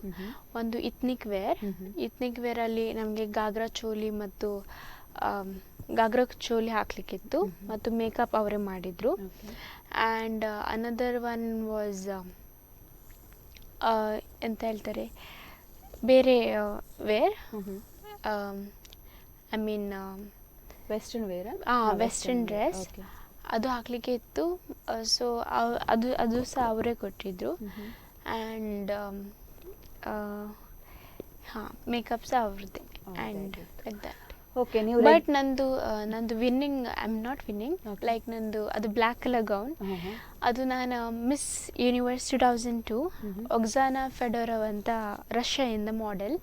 ಒಂದು ಇತ್ನಿಕ್ ವೇರಲ್ಲಿ ನಮಗೆ ಗಾಗ್ರಾ ಚೋಲಿ ಹಾಕ್ಲಿಕ್ಕಿತ್ತು ಮತ್ತು ಮೇಕಪ್ ಅವರೇ ಮಾಡಿದರು. ಆ್ಯಂಡ್ ಅನದರ್ ಒನ್ ವಾಸ್ ಎಂತ ಹೇಳ್ತಾರೆ, ಬೇರೆ ವೇರ್, ವೆಸ್ಟರ್ನ್ ಡ್ರೆಸ್ ಅದು ಹಾಕಲಿಕ್ಕೆ ಇತ್ತು. ಸೊ ಅದು ಸಹ ಅವರೇ ಕೊಟ್ಟಿದ್ದರು. ಆ್ಯಂಡ್ ಮೇಕಪ್ ಸಹ ಅವ್ರದ್ದೇ. And like that. ಓಕೆ, ನೀವು ಬಟ್ ನಂದು ವಿನ್ನಿಂಗ್, ನಾಟ್ ವಿನ್ನಿಂಗ್, ಲೈಕ್ ನಂದು ಅದು ಬ್ಲ್ಯಾಕ್ ಕಲರ್ ಗೌನ್. ಅದು ನಾನು ಮಿಸ್ ಯೂನಿವರ್ಸ್ 2002 ಒಕ್ಸಾನಾ ಫೆಡೋರವ್ ಅಂತ ರಷ್ಯಾದಿಂದ ಮಾಡೆಲ್.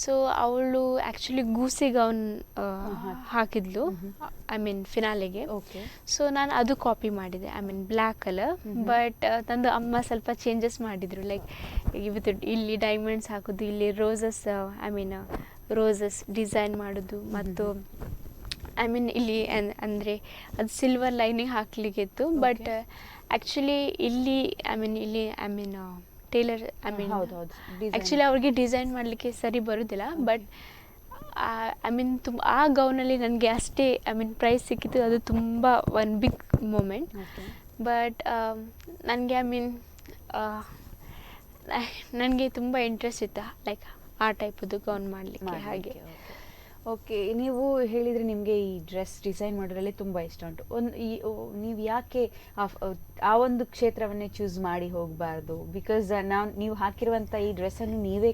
ಸೊ ಅವಳು ಆ್ಯಕ್ಚುಲಿ ಗೂಸಿ ಗೌನ್ ಹಾಕಿದ್ಲು ಫಿನಾಲೆಗೆ. ಸೊ ನಾನು ಅದು ಕಾಪಿ ಮಾಡಿದೆ, ಬ್ಲ್ಯಾಕ್ ಕಲರ್. ಬಟ್ ತಂದು ಅಮ್ಮ ಸ್ವಲ್ಪ ಚೇಂಜಸ್ ಮಾಡಿದರು, ಲೈಕ್ ಇವತ್ತು ಇಲ್ಲಿ ಡೈಮಂಡ್ಸ್ ಹಾಕೋದು, ಇಲ್ಲಿ ರೋಸಸ್ ಡಿಸೈನ್ ಮಾಡೋದು, ಮತ್ತು ಇಲ್ಲಿ ಅಂದರೆ ಅದು ಸಿಲ್ವರ್ ಲೈನಿಂಗ್ ಹಾಕ್ಲಿಕ್ಕಿತ್ತು. ಬಟ್ ಆ್ಯಕ್ಚುಲಿ ಇಲ್ಲಿ ಟೇಲರ್ ಆ್ಯಕ್ಚುಲಿ ಅವ್ರಿಗೆ ಡಿಸೈನ್ ಮಾಡಲಿಕ್ಕೆ ಸರಿ ಬರೋದಿಲ್ಲ. ಬಟ್ ಆ ಗೌನಲ್ಲಿ ನನಗೆ ಅಷ್ಟೇ ಪ್ರೈಸ್ ಸಿಕ್ಕಿತ್ತು. ಅದು ತುಂಬ ಒನ್ ಬಿಗ್ ಮೂಮೆಂಟ್. ಬಟ್ ನನಗೆ ನನಗೆ ತುಂಬ ಇಂಟ್ರೆಸ್ಟ್ ಇತ್ತು ಲೈಕ್ ಆ ಟೈಪದ್ದು ಗೌನ್ ಮಾಡಲಿಕ್ಕೆ ಹಾಗೆ. ಓಕೆ, ನೀವು ಹೇಳಿದರೆ ನಿಮಗೆ ಈ ಡ್ರೆಸ್ ಡಿಸೈನ್ ಮಾಡೋದ್ರಲ್ಲಿ ತುಂಬ ಇಷ್ಟ ಉಂಟು. ನೀವು ಯಾಕೆ ಆ ಒಂದು ಕ್ಷೇತ್ರವನ್ನೇ ಚೂಸ್ ಮಾಡಿ ಹೋಗಬಾರ್ದು? ಬಿಕಾಸ್ ನೀವು ಹಾಕಿರುವಂಥ ಈ ಡ್ರೆಸ್ಸನ್ನು ನೀವೇ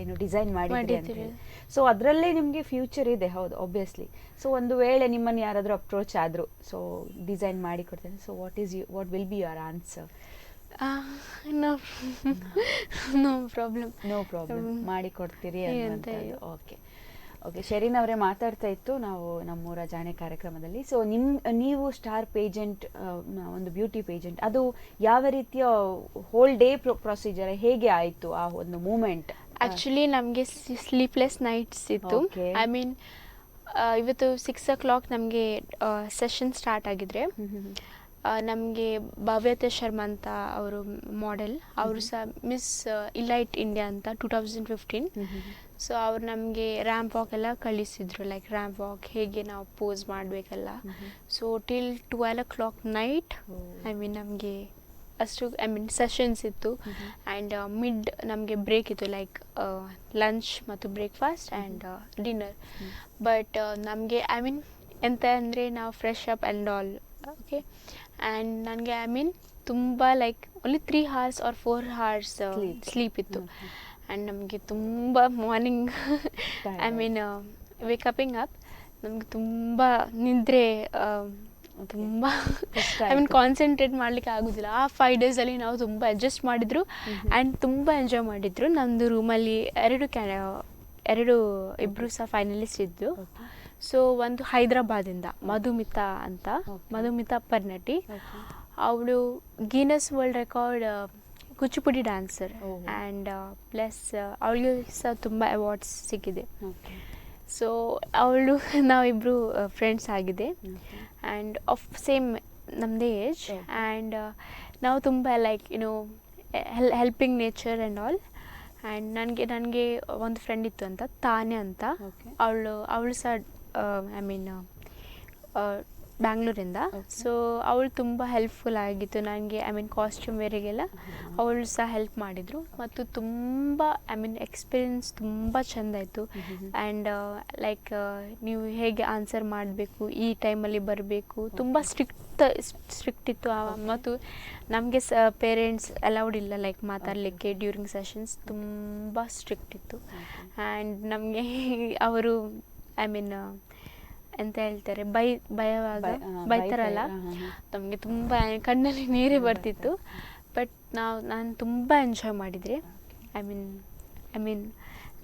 ಏನು ಡಿಸೈನ್ ಮಾಡಿದ್ದೀರಿ, ಸೊ ಅದರಲ್ಲೇ ನಿಮಗೆ ಫ್ಯೂಚರ್ ಇದೆ. ಹೌದು, ಒಬ್ವಿಯಸ್ಲಿ. ಸೊ ಒಂದು ವೇಳೆ ನಿಮ್ಮನ್ನು ಯಾರಾದರೂ ಅಪ್ರೋಚ್ ಆದರು, ಸೊ ಡಿಸೈನ್ ಮಾಡಿ ಕೊಡ್ತೇನೆ, so what will be your answer? No problem ಮಾಡಿ ಕೊಡ್ತೀರಿ ಅನ್ನುವಂಥದ್ದು. ಓಕೆ, ಶರೀನ್ ಅವರೇ ಮಾತಾಡ್ತಾ ಇತ್ತು ನಾವು ನಮ್ಮೂರ ಜಾಣೆ ಕಾರ್ಯಕ್ರಮದಲ್ಲಿ. ಸೊ ನೀವು ಸ್ಟಾರ್ ಪೇಜೆಂಟ್, ಒಂದು ಬ್ಯೂಟಿ ಪೇಜೆಂಟ್, ಅದು ಯಾವ ರೀತಿಯ ಹೋಲ್ ಡೇ ಪ್ರೊಸೀಜರ್ ಹೇಗೆ ಆಯಿತು ಆ ಒಂದು ಮೂಮೆಂಟ್? ಆ್ಯಕ್ಚುಲಿ ನಮಗೆ ಸ್ಲೀಪ್ಲೆಸ್ ನೈಟ್ಸ್ ಇತ್ತು. ಐ ಮೀನ್ ಇವತ್ತು 6 o'clock ನಮಗೆ ಸೆಷನ್ ಸ್ಟಾರ್ಟ್ ಆಗಿದ್ರೆ ನಮಗೆ ಭವ್ಯತೆ ಶರ್ಮಾ ಅಂತ ಅವರು ಮಾಡೆಲ್, ಅವರು ಸಹ ಮಿಸ್ ಇಲೈಟ್ ಇಂಡಿಯಾ ಅಂತ 2015. ಸೊ ಅವ್ರು ನಮಗೆ ರ್ಯಾಂಪ್ ವಾಕ್ ಎಲ್ಲ ಕಳಿಸಿದ್ರು, ಲೈಕ್ ರ್ಯಾಂಪ್ ವಾಕ್ ಹೇಗೆ ನಾವು ಪೋಸ್ ಮಾಡಬೇಕಲ್ಲ. So till 12 o'clock night I mean ನಮಗೆ ಅಷ್ಟು ಸೆಷನ್ಸ್ ಇತ್ತು. ಆ್ಯಂಡ್ ಮಿಡ್ ನಮಗೆ ಬ್ರೇಕ್ ಇತ್ತು, ಲೈಕ್ ಲಂಚ್ ಮತ್ತು ಬ್ರೇಕ್ಫಾಸ್ಟ್ ಆ್ಯಂಡ್ ಡಿನ್ನರ್. ಬಟ್ ನಮಗೆ ಎಂತ ಅಂದರೆ ನಾವು fresh up and all. Okay, and ನನಗೆ ತುಂಬ like only 3 hours or 4 hours sleep ಇತ್ತು. ಆ್ಯಂಡ್ ನಮಗೆ ತುಂಬ ಮಾರ್ನಿಂಗ್ ವೇಕಪಿಂಗ್ ಅಪ್ ನಮಗೆ ತುಂಬ ನಿದ್ರೆ, ತುಂಬ ಕಾನ್ಸಂಟ್ರೇಟ್ ಮಾಡಲಿಕ್ಕೆ ಆಗೋದಿಲ್ಲ. ಆ 5 days ನಾವು ತುಂಬ ಅಡ್ಜಸ್ಟ್ ಮಾಡಿದ್ರು ಆ್ಯಂಡ್ ತುಂಬ ಎಂಜಾಯ್ ಮಾಡಿದ್ರು. ನಮ್ಮದು ರೂಮಲ್ಲಿ ಇಬ್ಬರು ಸಹ ಫೈನಲಿಸ್ಟ್ ಇದ್ದು. ಸೊ ಒಂದು ಹೈದರಾಬಾದಿಂದ ಮಧುಮಿತಾ ಪರ್ನಟಿ, ಅವಳು Guinness world record Kuchipudi dancer. And plus ಅವಳಿಗೆ ಸಹ ತುಂಬ ಅವಾರ್ಡ್ಸ್ ಸಿಕ್ಕಿದೆ. ಸೊ ಅವಳು ನಾವಿಬ್ಬರು ಫ್ರೆಂಡ್ಸ್ ಆಗಿದೆ ಆ್ಯಂಡ್ ಆಫ್ ಸೇಮ್ ನಮ್ಮದೇ ಏಜ್. ಆ್ಯಂಡ್ ನಾವು ತುಂಬ like helping nature and all. And ನನಗೆ ಒಂದು ಫ್ರೆಂಡ್ ಇತ್ತು ಅಂತ, ತಾನ್ಯ ಅಂತ. ಅವಳು ಸಹ ಬ್ಯಾಂಗ್ಳೂರಿಂದ. ಸೊ ಅವಳು ತುಂಬ ಹೆಲ್ಪ್ಫುಲ್ ಆಗಿತ್ತು ನನಗೆ. ಕಾಸ್ಟ್ಯೂಮ್ ವೇರಿಗೆಲ್ಲ ಅವಳು ಸಹ ಹೆಲ್ಪ್ ಮಾಡಿದರು. ಮತ್ತು ತುಂಬ ಎಕ್ಸ್ಪೀರಿಯನ್ಸ್ ತುಂಬ ಚೆಂದ ಇತ್ತು. ಆ್ಯಂಡ್ ಲೈಕ್ ನೀವು ಹೇಗೆ ಆನ್ಸರ್ ಮಾಡಬೇಕು, ಈ ಟೈಮಲ್ಲಿ ಬರಬೇಕು, ತುಂಬ ಸ್ಟ್ರಿಕ್ಟ್ ಇತ್ತು. ಮತ್ತು ನಮಗೆ ಪೇರೆಂಟ್ಸ್ ಅಲೌಡ್ ಇಲ್ಲ ಲೈಕ್ ಮಾತಾಡಲಿಕ್ಕೆ ಡ್ಯೂರಿಂಗ್ ಸೆಷನ್ಸ್, ತುಂಬ ಸ್ಟ್ರಿಕ್ಟ್ ಇತ್ತು. ಆ್ಯಂಡ್ ನಮಗೆ ಅವರು ಎಂತ ಹೇಳ್ತಾರೆ, ಬೈತಾರಲ್ಲ, ನಮಗೆ ತುಂಬ ಕಣ್ಣಲ್ಲಿ ನೀರೇ ಬರ್ತಿತ್ತು. ಬಟ್ ನಾನು ತುಂಬ ಎಂಜಾಯ್ ಮಾಡಿದರೆ,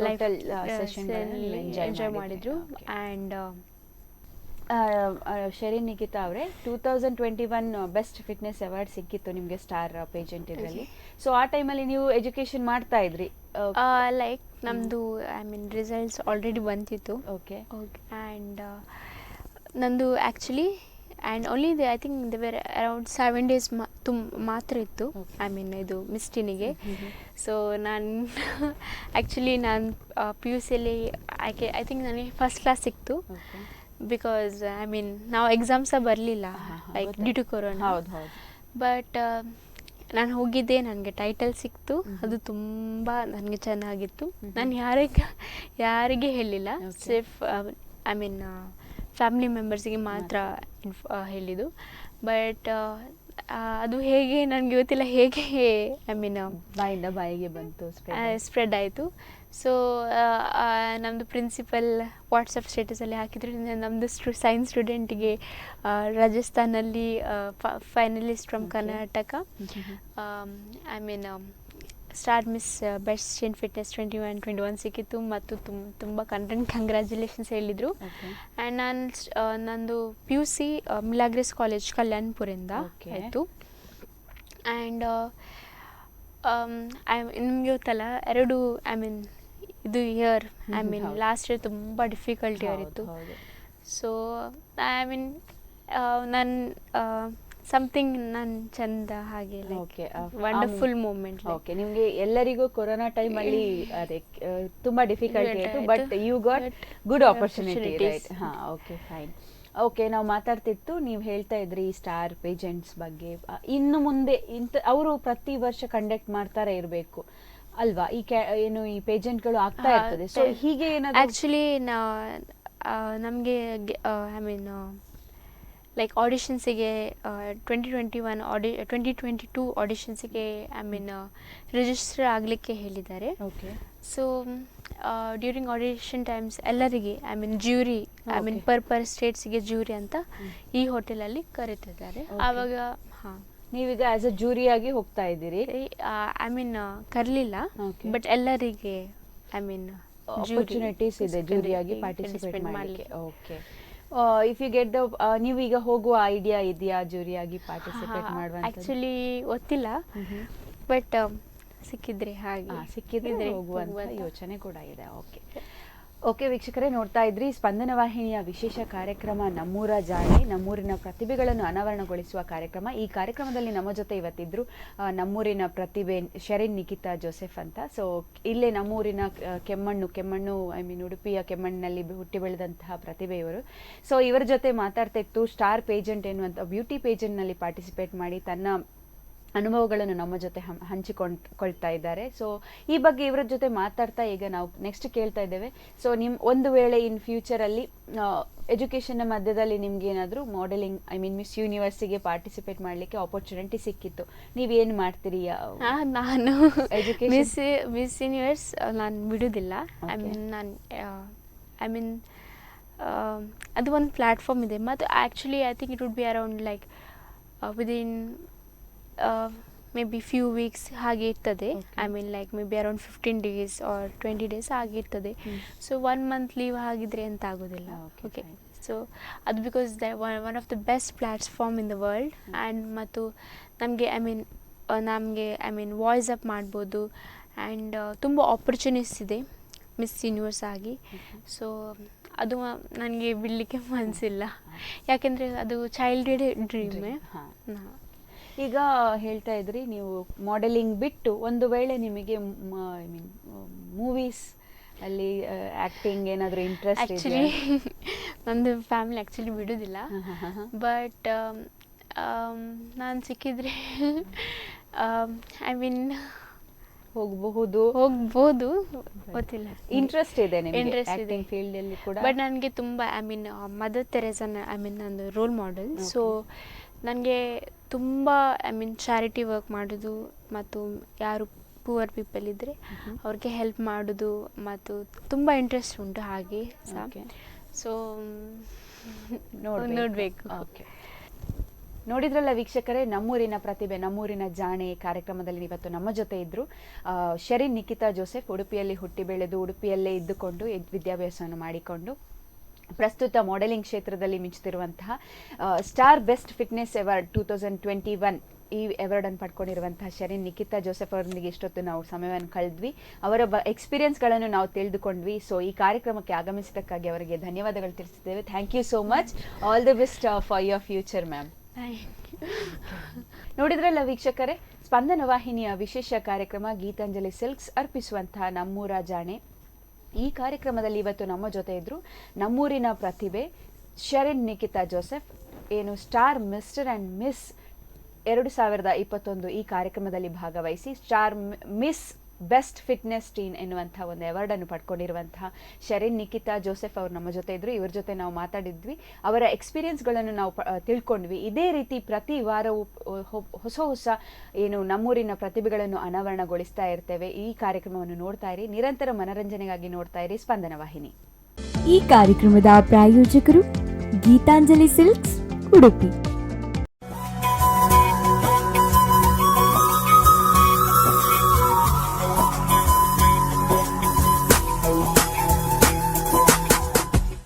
ಲೈಫ್ ಎಂಜಾಯ್ ಮಾಡಿದರು. ಆ್ಯಂಡ್ ಶರೀನ್ ನಿಖಿತಾ ಅವರೇ, 2021 ಬೆಸ್ಟ್ ಫಿಟ್ನೆಸ್ ಅವಾರ್ಡ್ ಸಿಕ್ಕಿತ್ತು ನಿಮಗೆ ಸ್ಟಾರ್ ಪೇಜೆಂಟ್ ಇದರಲ್ಲಿ. ಸೊ ಆ ಟೈಮಲ್ಲಿ ನೀವು ಎಜುಕೇಶನ್ ಮಾಡ್ತಾ ಇದ್ರಿ, ಲೈಕ್ ನಮ್ಮದು ರಿಸಲ್ಟ್ಸ್ ಆಲ್ರೆಡಿ ಬಂತಿತ್ತು. ಓಕೆ, ಆ್ಯಂಡ್ ನಂದು actually and only I think they were around 7 days ಮಾತ್ರ ಇತ್ತು. ಇದು ಮಿಸ್ಟಿನಿಗೆ. ಸೊ ನಾನು ಆ್ಯಕ್ಚುಲಿ ನಾನು PUCಯಲ್ಲಿ ಐ ಥಿಂಕ್ ನನಗೆ ಫಸ್ಟ್ ಕ್ಲಾಸ್ ಸಿಕ್ತು. ಬಿಕಾಸ್ ನಾವು ಎಕ್ಸಾಮ್ಸ ಬರಲಿಲ್ಲ like due to corona. But ನಾನು ಹೋಗಿದ್ದೆ, ನನಗೆ ಟೈಟಲ್ ಸಿಕ್ತು. ಅದು ತುಂಬ ನನಗೆ ಚೆನ್ನಾಗಿತ್ತು. ನಾನು ಯಾರಿಗೆ ಹೇಳಿಲ್ಲ, ಸಿರ್ಫ್ ಫ್ಯಾಮಿಲಿ ಮೆಂಬರ್ಸಿಗೆ ಮಾತ್ರ ಹೇಳಿದ್ದು. ಬಟ್ ಅದು ಹೇಗೆ ನನಗೆ ಗೊತ್ತಿಲ್ಲ, ಹೇಗೆ ಬಾಯಿಂದ ಬಾಯಿಗೆ ಬಂತು, ಸ್ಪ್ರೆಡ್ ಆಯಿತು. ಸೊ ನಮ್ಮದು ಪ್ರಿನ್ಸಿಪಲ್ ವಾಟ್ಸಪ್ ಸ್ಟೇಟಸಲ್ಲಿ ಹಾಕಿದ್ರು, ನಮ್ಮದು ಸೈನ್ಸ್ ಸ್ಟೂಡೆಂಟಿಗೆ ರಾಜಸ್ಥಾನಲ್ಲಿ finalist from Karnataka, star miss best in fitness 2021 ಸಿಕ್ಕಿತ್ತು. ಮತ್ತು ತುಂಬ ಕಂಗ್ರ್ಯಾಚುಲೇಷನ್ಸ್ ಹೇಳಿದರು. ಆ್ಯಂಡ್ ನಂದು PUC ಮಿಲಾಗ್ರೆಸ್ ಕಾಲೇಜ್ ಕಲ್ಯಾಣ್ಪುರಿಂದ ಆಯಿತು. ಆ್ಯಂಡ್ ನಿಮಗೆ ಗೊತ್ತಲ್ಲ, ಇದು ಇಯರ್ ಲಾಸ್ಟ್ ಇಯರ್ ತುಂಬ ಡಿಫಿಕಲ್ಟ್ ಇಯರ್ ಇತ್ತು. ಸೊ ನಾನು ಸಮಥಿಂಗ್ ನಾನು ಚಂದ ಹಾಗೆ ವಂಡರ್ಫುಲ್ ಮೂಮೆಂಟ್. ಓಕೆ, ನಿಮಗೆ ಎಲ್ಲರಿಗೂ ಕೊರೋನಾ ಟೈಮಲ್ಲಿ ಅದೇ ತುಂಬ ಡಿಫಿಕಲ್ಟಿ ಆಯಿತು, but you got good opportunity, right? ಹಾಂ, ಓಕೆ, ಫೈನ್. ಓಕೆ, ನಾವು ಮಾತಾಡ್ತಿತ್ತು, ನೀವು ಹೇಳ್ತಾ ಇದ್ರಿ ಸ್ಟಾರ್ ಪೇಜೆಂಟ್ಸ್ ಬಗ್ಗೆ. ಇನ್ನು ಮುಂದೆ ಅವರು ಪ್ರತಿ ವರ್ಷ ಕಂಡಕ್ಟ್ ಮಾಡ್ತಾರೆ ಇರಬೇಕು ಅಲ್ವಾ? ಏನು ಈ ಪೇಜೆಂಟ್ಗಳು ಆಗ್ತಾ ಇರ್ತದೆ, ಸೊ ಹೀಗೆ ಏನಾದ್ರು ಆ್ಯಕ್ಚುಲಿ ನಮಗೆ ಐ ಮೀನ್ ಲೈಕ್ ಆಡಿಷನ್ಸಿಗೆ 2022 ಆಡಿಷನ್ಸಿಗೆ ಐ ಮೀನ್ ರಿಜಿಸ್ಟರ್ ಆಗಲಿಕ್ಕೆ ಹೇಳಿದ್ದಾರೆ. Okay. So during audition times ಎಲ್ಲರಿಗೆ I mean jury, I mean per ಸ್ಟೇಟ್ಸಿಗೆ ಜ್ಯೂರಿ ಅಂತ ಈ ಹೋಟೆಲಲ್ಲಿ ಕರೀತಿದ್ದಾರೆ. ಆವಾಗ ಹಾಂ, ನೀವೀಗ ಆಸ್ ಅ ಜೂರಿಯಾಗಿ ಹೋಗ್ತಾ ಇದ್ದೀರಿ? ಐ ಮೀನ್ ಕರಲಿಲ್ಲ, ಬಟ್ ಎಲ್ಲರಿಗೆ ಐ ಮೀನ್ ಆಪರ್ಚುನಿಟೀಸ್ ಇದೆ ಜೂರಿಯಾಗಿ ಪಾರ್ಟಿಸಿಪೇಟ್ ಮಾಡಲಿಕ್ಕೆ. Okay. If you get the, ನೀವು ಈಗ ಹೋಗುವ ಐಡಿಯಾ ಇದೆಯಾ ಜೂರಿಯಾಗಿ ಪಾರ್ಟಿಸಿಪೇಟ್ ಮಾಡುವಂತ? ಆ್ಯಕ್ಚುಲಿ ಗೊತ್ತಿಲ್ಲ, ಬಟ್ ಸಿಕ್ಕಿದ್ರೆ ಸಿಕ್ಕಿದ್ರೆ ಹೋಗುವಂತ ಯೋಚನೆ ಕೂಡ ಇದೆ. ಓಕೆ. ಓಕೆ ವೀಕ್ಷಕರೇ, ನೋಡ್ತಾ ಇದ್ರಿ ಸ್ಪಂದನ ವಾಹಿನಿಯ ವಿಶೇಷ ಕಾರ್ಯಕ್ರಮ ನಮ್ಮೂರ ಜಾಣೆ, ನಮ್ಮೂರಿನ ಪ್ರತಿಭೆಗಳನ್ನು ಅನಾವರಣಗೊಳಿಸುವ ಕಾರ್ಯಕ್ರಮ. ಈ ಕಾರ್ಯಕ್ರಮದಲ್ಲಿ ನಮ್ಮ ಜೊತೆ ಇವತ್ತಿದ್ರು ನಮ್ಮೂರಿನ ಪ್ರತಿಭೆ ಶೆರಿನ್ ನಿಕಿತಾ ಜೋಸೆಫ್ ಅಂತ. ಸೊ ಇಲ್ಲೇ ನಮ್ಮೂರಿನ ಕೆಮ್ಮಣ್ಣು ಐ ಮೀನ್ ಉಡುಪಿಯ ಕೆಮ್ಮಣ್ಣಿನಲ್ಲಿ ಹುಟ್ಟಿ ಬೆಳೆದಂತಹ ಪ್ರತಿಭೆ ಇವರು. ಸೊ ಇವರ ಜೊತೆ ಮಾತಾಡ್ತಾ ಇತ್ತು. ಸ್ಟಾರ್ ಪೇಜೆಂಟ್ ಎನ್ನುವಂಥ ಬ್ಯೂಟಿ ಪೇಜೆಂಟ್ನಲ್ಲಿ ಪಾರ್ಟಿಸಿಪೇಟ್ ಮಾಡಿ ತನ್ನ ಅನುಭವಗಳನ್ನು ನಮ್ಮ ಜೊತೆ ಹಂಚಿಕೊಳ್ತಾ ಇದ್ದಾರೆ. ಸೊ ಈ ಬಗ್ಗೆ ಇವರ ಜೊತೆ ಮಾತಾಡ್ತಾ ಈಗ ನಾವು ನೆಕ್ಸ್ಟ್ ಕೇಳ್ತಾ ಇದ್ದೇವೆ. ಸೊ ಒಂದು ವೇಳೆ ಇನ್ ಫ್ಯೂಚರಲ್ಲಿ ಎಜುಕೇಷನ್ನ ಮಧ್ಯದಲ್ಲಿ ನಿಮ್ಗೆ ಏನಾದರೂ ಮಾಡೆಲಿಂಗ್, ಐ ಮೀನ್ ಮಿಸ್ ಯೂನಿವರ್ಸಿಗೆ ಪಾರ್ಟಿಸಿಪೇಟ್ ಮಾಡಲಿಕ್ಕೆ ಆಪರ್ಚುನಿಟಿ ಸಿಕ್ಕಿತ್ತು, ನೀವೇನು ಮಾಡ್ತೀರಿ? ನಾನು ಮಿಸ್ ಯೂನಿವರ್ಸ್ ನಾನು ಬಿಡೋದಿಲ್ಲ. ಐ ಮೀನ್ ಅದು ಒಂದು ಪ್ಲ್ಯಾಟ್ಫಾರ್ಮ್ ಇದೆ. ಮತ್ತು actually I think it would be around like within maybe few weeks ಹಾಗೆ ಇರ್ತದೆ. I mean like maybe around 15 days or 20 days ಆಗಿರ್ತದೆ. ಸೊ 1 month ಲೀವ್ ಆಗಿದ್ರೆ ಅಂತ ಆಗೋದಿಲ್ಲ. ಓಕೆ. ಸೊ ಅದು because one of the best platform in the world. And ಮತ್ತು ನಮಗೆ I mean voice up ಮಾಡ್ಬೋದು. ಆ್ಯಂಡ್ ತುಂಬ ಆಪರ್ಚುನಿಟೀಸ್ ಇದೆ ಮಿಸ್ ಯೂನಿವರ್ಸ್ ಆಗಿ. ಸೊ ಅದು ನನಗೆ ಬಿಡಲಿಕ್ಕೆ ಮನಸ್ಸಿಲ್ಲ, ಯಾಕೆಂದರೆ ಅದು ಚೈಲ್ಡ್ಹುಡ್ ಡ್ರೀಮೇ. ಈಗ ಹೇಳ್ತಾ ಇದ್ರಿ ನೀವು ಮಾಡೆಲಿಂಗ್ ಬಿಟ್ಟು ಒಂದು ವೇಳೆ ನಿಮಗೆ ಐ ಮೀನ್ ಮೂವೀಸ್ ಅಲ್ಲಿ ಆ್ಯಕ್ಟಿಂಗ್ ಏನಾದರೂ ಇಂಟ್ರೆಸ್ಟ್? ಆ್ಯಕ್ಚುಲಿ ನಂದು ಫ್ಯಾಮಿಲಿ ಆ್ಯಕ್ಚುಲಿ ಬಿಡೋದಿಲ್ಲ, ಬಟ್ ನಾನು ಸಿಕ್ಕಿದ್ರೆ ಐ ಮೀನ್ ಹೋಗ್ಬೋದು, ಗೊತ್ತಿಲ್ಲ. ಇಂಟ್ರೆಸ್ಟ್ ಇದೆ ನಿಮಗೆ ಆ್ಯಕ್ಟಿಂಗ್ ಫೀಲ್ಡಲ್ಲಿ ಕೂಡ? ಬಟ್ ನನಗೆ ತುಂಬ I mean mother Teresa I mean ನಂದು ರೋಲ್ ಮಾಡೆಲ್. ಸೊ ನನಗೆ ತುಂಬ ಐ ಮೀನ್ ಚಾರಿಟಿ ವರ್ಕ್ ಮಾಡೋದು ಮತ್ತು ಯಾರು ಪುವರ್ ಪೀಪಲ್ ಇದ್ದರೆ ಅವ್ರಿಗೆ ಹೆಲ್ಪ್ ಮಾಡೋದು ಮತ್ತು ತುಂಬ ಇಂಟ್ರೆಸ್ಟ್ ಉಂಟು ಹಾಗೆ ಸಹ. ಸೊ ನೋಡಬೇಕು. ಓಕೆ. ನೋಡಿದ್ರಲ್ಲ ವೀಕ್ಷಕರೇ, ನಮ್ಮೂರಿನ ಪ್ರತಿಭೆ, ನಮ್ಮೂರಿನ ಜಾಣೆ ಕಾರ್ಯಕ್ರಮದಲ್ಲಿ ಇವತ್ತು ನಮ್ಮ ಜೊತೆ ಇದ್ದರು ಶೆರಿನ್ ನಿಕಿತಾ ಜೋಸೆಫ್. ಉಡುಪಿಯಲ್ಲಿ ಹುಟ್ಟಿ ಬೆಳೆದು ಉಡುಪಿಯಲ್ಲೇ ಇದ್ದುಕೊಂಡು ವಿದ್ಯಾಭ್ಯಾಸವನ್ನು ಮಾಡಿಕೊಂಡು ಪ್ರಸ್ತುತ ಮಾಡೆಲಿಂಗ್ ಕ್ಷೇತ್ರದಲ್ಲಿ ಮಿಂಚುತ್ತಿರುವಂತಹ ಸ್ಟಾರ್ ಬೆಸ್ಟ್ ಫಿಟ್ನೆಸ್ ಅವಾರ್ಡ್ 2021 ಈ ಅವಾರ್ಡನ್ನು ಪಡ್ಕೊಂಡಿರುವಂತಹ ಶೆರಿನ್ ನಿಕಿತಾ ಜೋಸೆಫ್ ಅವರೊಂದಿಗೆ ಇಷ್ಟೊತ್ತು ನಾವು ಸಮಯವನ್ನು ಕಳೆದ್ವಿ. ಅವರ ಎಕ್ಸ್ಪೀರಿಯನ್ಸ್ಗಳನ್ನು ನಾವು ತಿಳಿದುಕೊಂಡ್ವಿ. ಸೊ ಈ ಕಾರ್ಯಕ್ರಮಕ್ಕೆ ಆಗಮಿಸಿದ್ದಕ್ಕಾಗಿ ಅವರಿಗೆ ಧನ್ಯವಾದಗಳು ತಿಳಿಸಿದ್ದೇವೆ. Thank you so much. All the best for your future ma'am. ನೋಡಿದ್ರಲ್ಲ ವೀಕ್ಷಕರೇ, ಸ್ಪಂದನ ವಾಹಿನಿಯ ವಿಶೇಷ ಕಾರ್ಯಕ್ರಮ ಗೀತಾಂಜಲಿ ಸಿಲ್ಕ್ಸ್ ಅರ್ಪಿಸುವಂತಹ ನಮ್ಮೂರ ಜಾಣೆ. ಈ ಕಾರ್ಯಕ್ರಮದಲ್ಲಿ ಇವತ್ತು ನಮ್ಮ ಜೊತೆ ಇದ್ರು ನಮ್ಮೂರಿನ ಪ್ರತಿಭೆ ಶೆರಿನ್ ನಿಕಿತಾ ಜೋಸೆಫ್, ಏನು ಸ್ಟಾರ್ ಮಿಸ್ಟರ್ ಆ್ಯಂಡ್ ಮಿಸ್ 2021 ಈ ಕಾರ್ಯಕ್ರಮದಲ್ಲಿ ಭಾಗವಹಿಸಿ star miss best fitness teen ಎನ್ನುವಂಥ ಒಂದು ಅವಾರ್ಡನ್ನು ಪಡ್ಕೊಂಡಿರುವಂತಹ ಶೆರಿನ್ ನಿಕಿತಾ ಜೋಸೆಫ್ ಅವರು ನಮ್ಮ ಜೊತೆ ಇದ್ದರು. ಇವರ ಜೊತೆ ನಾವು ಮಾತಾಡಿದ್ವಿ, ಅವರ ಎಕ್ಸ್ಪೀರಿಯನ್ಸ್ಗಳನ್ನು ನಾವು ತಿಳ್ಕೊಂಡ್ವಿ. ಇದೇ ರೀತಿ ಪ್ರತಿ ವಾರವೂ ಹೊಸ ಏನು ನಮ್ಮೂರಿನ ಪ್ರತಿಭೆಗಳನ್ನು ಅನಾವರಣಗೊಳಿಸ್ತಾ ಇರ್ತೇವೆ. ಈ ಕಾರ್ಯಕ್ರಮವನ್ನು ನೋಡ್ತಾ ಇರಿ, ನಿರಂತರ ಮನರಂಜನೆಗಾಗಿ ನೋಡ್ತಾ ಇರಿ ಸ್ಪಂದನ ವಾಹಿನಿ. ಈ ಕಾರ್ಯಕ್ರಮದ ಪ್ರಾಯೋಜಕರು ಗೀತಾಂಜಲಿ ಸಿಲ್ಕ್ಸ್ ಉಡುಪಿ.